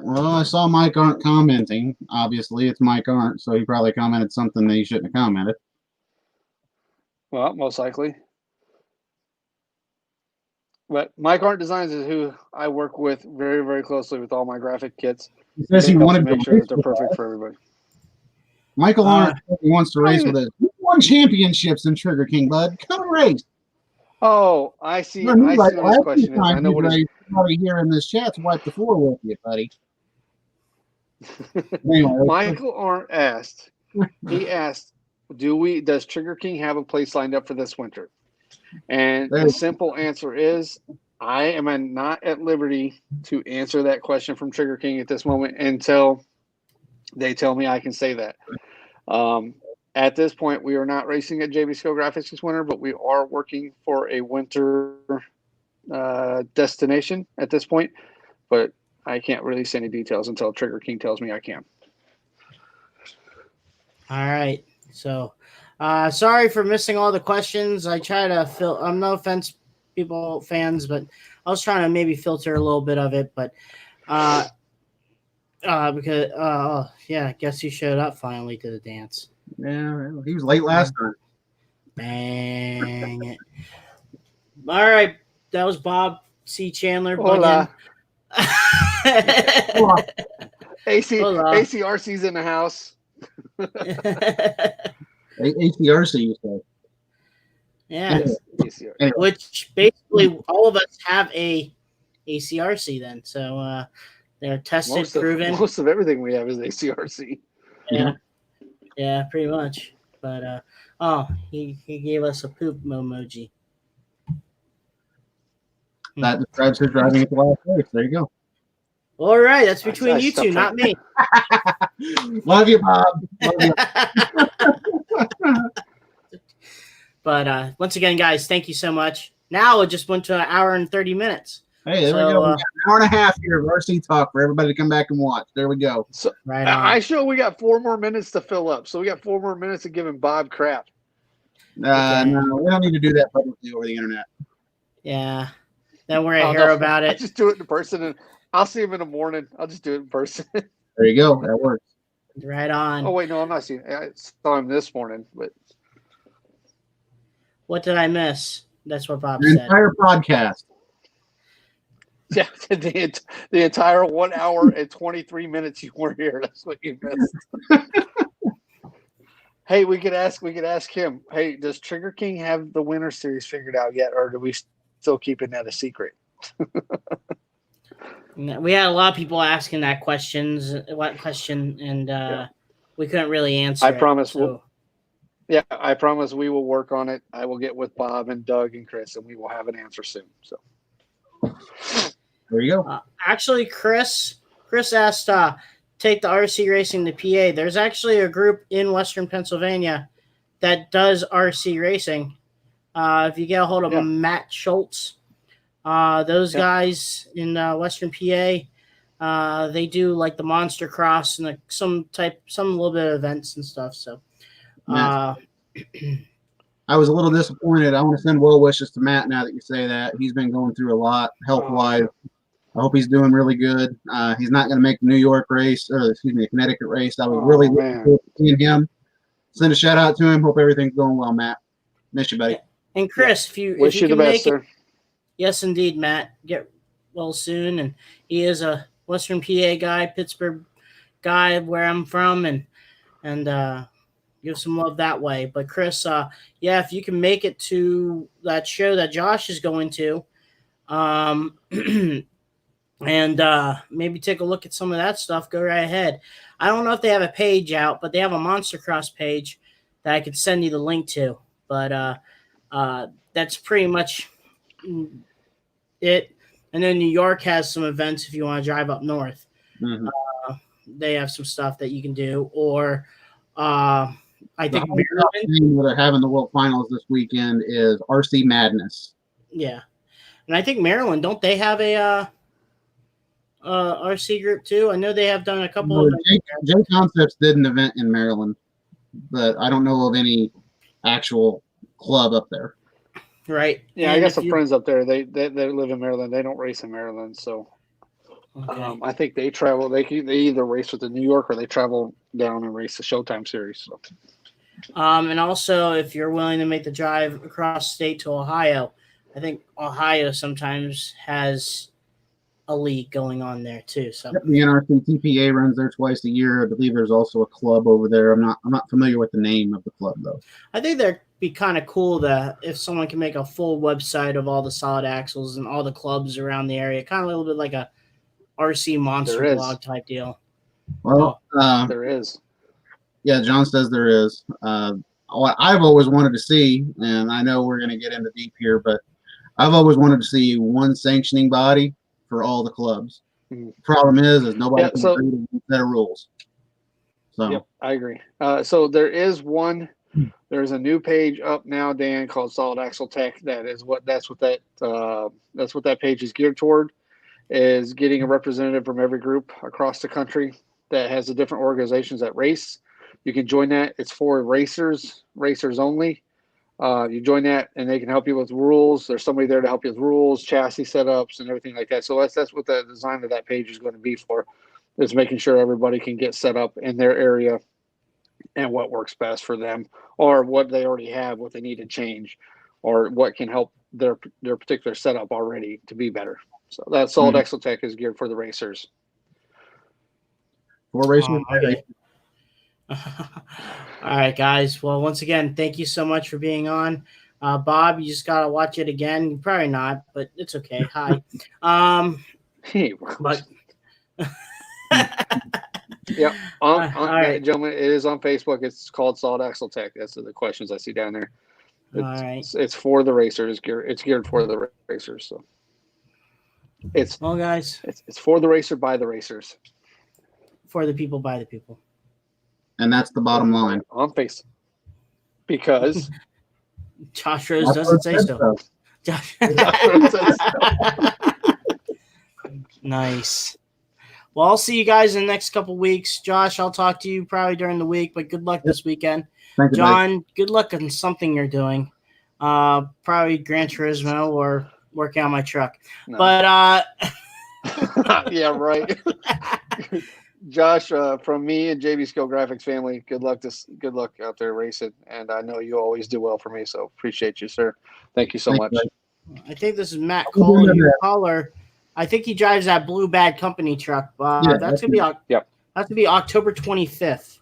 Well, I saw Mike Arndt commenting. Obviously, it's Mike Arndt, so he probably commented something that he shouldn't have commented. Well, most likely. But Mike Art Designs is who I work with very, very closely with all my graphic kits. He says he wanted to make sure that they're perfect for everybody. Michael Arndt wants to race with us. We won championships in Trigger King, bud. Come and race. Oh, I see. I see what his question is. I know what he's probably here in this chat to wipe the floor with you, buddy. Anyway, Michael Arndt asked. He asked, does Trigger King have a place lined up for this winter? And the simple answer is, I am not at liberty to answer that question from Trigger King at this moment until they tell me I can say that. At this point, we are not racing at JB Scale Graphics this winter, but we are working for a winter destination at this point. But I can't release any details until Trigger King tells me I can. All right. So, sorry for missing all the questions. I try to no offense, fans, but I was trying to maybe filter a little bit of it. But because I guess he showed up finally to the dance. Yeah, he was late last time. Dang it. All right. That was Bob C. Chandler. Hola. ACRC's in the house. ACRC, you said. Yeah. Anyway. Which basically all of us have a ACRC then. So they're tested, proven. Most of everything we have is ACRC. Yeah. Yeah, pretty much. But he gave us a poop emoji. That describes his driving at the last race. There you go. All right, that's between you two, not me. Love you, Bob. Love you. But once again, guys, thank you so much. Now it just went to an hour and 30 minutes. Hey, there we go. We got an hour and a half here of RC talk for everybody to come back and watch. There we go. So right on. I show we got 4 more minutes to fill up. So we got 4 more minutes of giving Bob crap. No, we don't need to do that publicly over the internet. Yeah. Then we're going to hear about it. I'll just do it in person, and I'll see him in the morning. I'll just do it in person. There you go. That works. Right on. Oh, wait, no, I'm not seeing him. I saw him this morning. But what did I miss? That's what Bob Your said. entire podcast. Yeah, the entire 1 hour and 23 minutes you were here. That's what you missed. Hey, we could ask him. Hey, does Trigger King have the Winter Series figured out yet, or do we still keeping that a secret? We had a lot of people asking that question, and we couldn't really answer. I promise. So. I promise we will work on it. I will get with Bob and Doug and Chris, and we will have an answer soon. So there you go. Actually, Chris asked, take the RC racing to PA. There's actually a group in Western Pennsylvania that does RC racing. If you get a hold of Matt Schultz, those guys in Western PA, they do like the Monster Cross and some little bit of events and stuff. So, I was a little disappointed. I want to send well wishes to Matt now that you say that. He's been going through a lot health-wise. I hope he's doing really good. He's not going to make the New York race, or excuse me, the Connecticut race. I was really looking forward to seeing him. Send a shout out to him. Hope everything's going well, Matt. Miss you, buddy. And Chris, if you wish you the best, sir. Yes, indeed, Matt. Get well soon. And he is a Western PA guy, Pittsburgh guy, where I'm from, and give some love that way. But Chris, if you can make it to that show that Josh is going to, and maybe take a look at some of that stuff, go right ahead. I don't know if they have a page out, but they have a Monster Cross page that I could send you the link to. But that's pretty much it. And then New York has some events if you want to drive up north. Mm-hmm. They have some stuff that you can do. Or I think Maryland, where they're having the World Finals this weekend is RC Madness. Yeah. And I think Maryland, don't they have a RC group too? I know they have done a couple of J Concepts did an event in Maryland, but I don't know of any actual club up there. Right. Yeah, I got some friends up there. They live in Maryland. They don't race in Maryland, so okay. I think they travel. They either race with the New York or they travel down and race the Showtime series. So. And also, if you're willing to make the drive across state to Ohio, I think Ohio sometimes has a league going on there too. So the NRC TPA runs there twice a year. I believe there's also a club over there. I'm not familiar with the name of the club though. I think that'd be kind of cool if someone can make a full website of all the solid axles and all the clubs around the area, kind of a little bit like a RC monster blog type deal. Well, there is. Yeah, John says there is. What I've always wanted to see, and I know we're going to get into deep here, but I've always wanted to see one sanctioning body for all the clubs. The problem is nobody can agree to a set of rules. So yep, I agree. So there is one. There's a new page up now, Dan, called Solid Axle Tech. That's what that page is geared toward. Is getting a representative from every group across the country that has the different organizations that race. You can join that. It's for racers only. You join that, and they can help you with rules. There's somebody there to help you with rules, chassis setups, and everything like that. So that's what the design of that page is going to be for, is making sure everybody can get set up in their area and what works best for them, or what they already have, what they need to change, or what can help their particular setup already to be better. So that Solid Axle Tech is geared for the racers. For racers. Okay. All right, guys. Well, once again, thank you so much for being on. Bob, you just got to watch it again. Probably not, but it's okay. Hi. But yeah, all right, gentlemen, it is on Facebook. It's called Solid Axle Tech. That's the questions I see down there. It's for the racers. It's geared for the racers. So guys, it's for the racer by the racers, for the people by the people. And that's the bottom line. On face. Because Josh Rose doesn't say so. Josh Rose says so. Nice. Well, I'll see you guys in the next couple weeks. Josh, I'll talk to you probably during the week, but good luck this weekend. Thank you, John, buddy. Good luck on something you're doing. Probably Gran Turismo or working on my truck. No. But yeah, right. Josh, from me and JB Skill Graphics family, good luck out there racing, and I know you always do well for me, so appreciate you, sir. Thank you so much. I think this is Matt Cole. I think he drives that blue Bad Company truck. That's gonna be October 25th.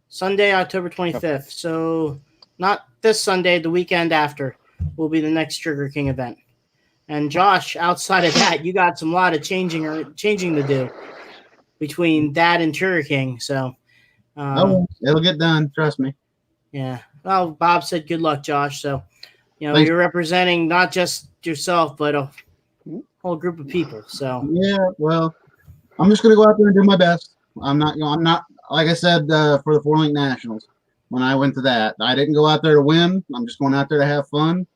Sunday, October 25th. Yep. So not this Sunday, the weekend after will be the next Trigger King event. And Josh, outside of that, you got some lot of changing to do between that and Trigger King. So it'll get done. Trust me. Yeah. Well, Bob said good luck, Josh. So, thanks. You're representing not just yourself, but a whole group of people. So yeah, well, I'm just gonna go out there and do my best. I'm not like I said for the 4-Link Nationals. When I went to that, I didn't go out there to win. I'm just going out there to have fun.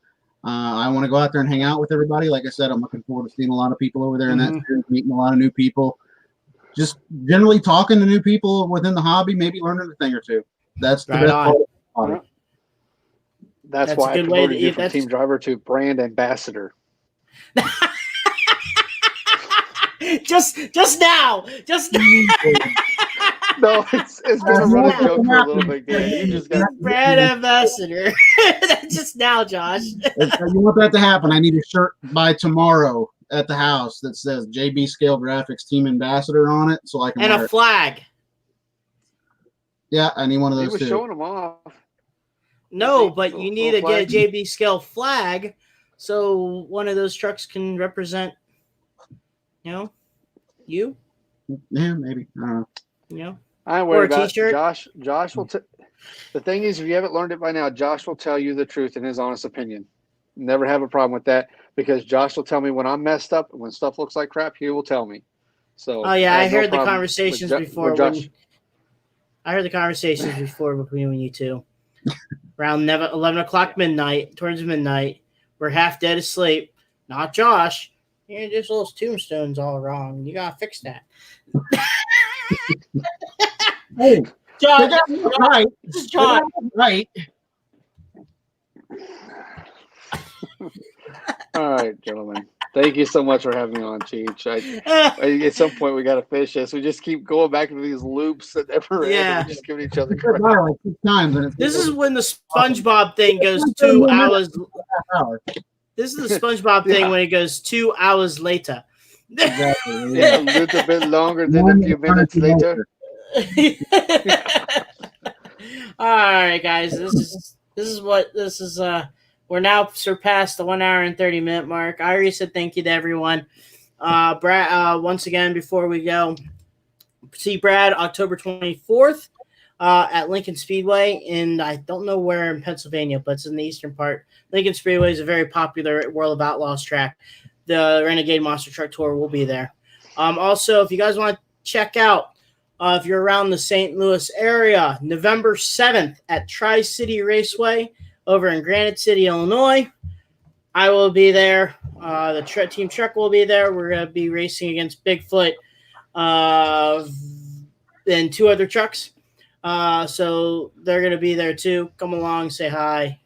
I want to go out there and hang out with everybody. Like I said, I'm looking forward to seeing a lot of people over there in that series, meeting a lot of new people. Just generally talking to new people within the hobby, maybe learning a thing or two. That's the best part of the hobby. That's why I converted you from team driver to brand ambassador. just now. No, it's been a running joke for a little bit, Dan. You just got brand ambassador. Just now, Josh. If you want that to happen, I need a shirt by tomorrow at the house that says JB Scale Graphics Team Ambassador on it, so I can. And a flag. Yeah, I need one of those. He was showing them off. No, but you need to get a JB Scale flag, so one of those trucks can represent. You. Yeah, maybe. I don't know. I ain't worried about it. Josh will. The thing is, if you haven't learned it by now, Josh will tell you the truth and his honest opinion. Never have a problem with that because Josh will tell me when I'm messed up and when stuff looks like crap. He will tell me. So. Oh yeah, I heard the conversations before. I heard the conversations before between you two. Around 11 o'clock towards midnight, we're half dead asleep. Not Josh. You're just those tombstones all wrong. You gotta fix that. Hey, Josh, right. Right. All right, gentlemen. Thank you so much for having me on, Cheech. At some point, we got to finish this. We just keep going back into these loops that never end. Yeah. We're just giving each other crap. This is when the SpongeBob thing goes 2 hours. This is the SpongeBob thing when it goes 2 hours later. Exactly. Yeah, a little bit longer than a few minutes later. All right, guys. This is. We're now surpassed the 1 hour and 30-minute mark. I already said thank you to everyone. Brad, once again, before we go, see Brad October 24th at Lincoln Speedway, and I don't know where in Pennsylvania, but it's in the eastern part. Lincoln Speedway is a very popular World of Outlaws track. The Renegade Monster Truck Tour will be there. Also, if you guys want to check out, if you're around the St. Louis area, November 7th at Tri-City Raceway over in Granite City, Illinois. I will be there. The team truck will be there. We're going to be racing against Bigfoot and 2 other trucks. So they're going to be there too. Come along, say hi,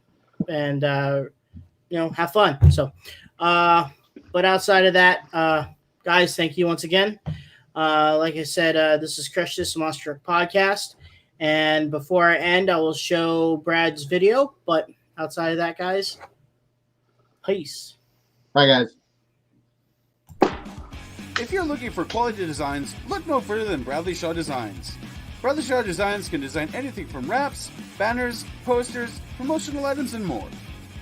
and have fun. So, but outside of that, guys, thank you once again. Like I said, this is Crush This Monster Truck Podcast. And before I end, I will show Brad's video. But outside of that, guys, peace. Bye, guys. If you're looking for quality designs, look no further than Bradley Shaw Designs. Bradley Shaw Designs can design anything from wraps, banners, posters, promotional items, and more.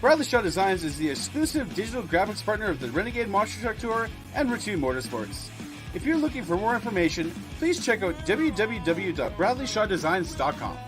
Bradley Shaw Designs is the exclusive digital graphics partner of the Renegade Monster Truck Tour and Route 2 Motorsports. If you're looking for more information, please check out www.bradleyshawdesigns.com.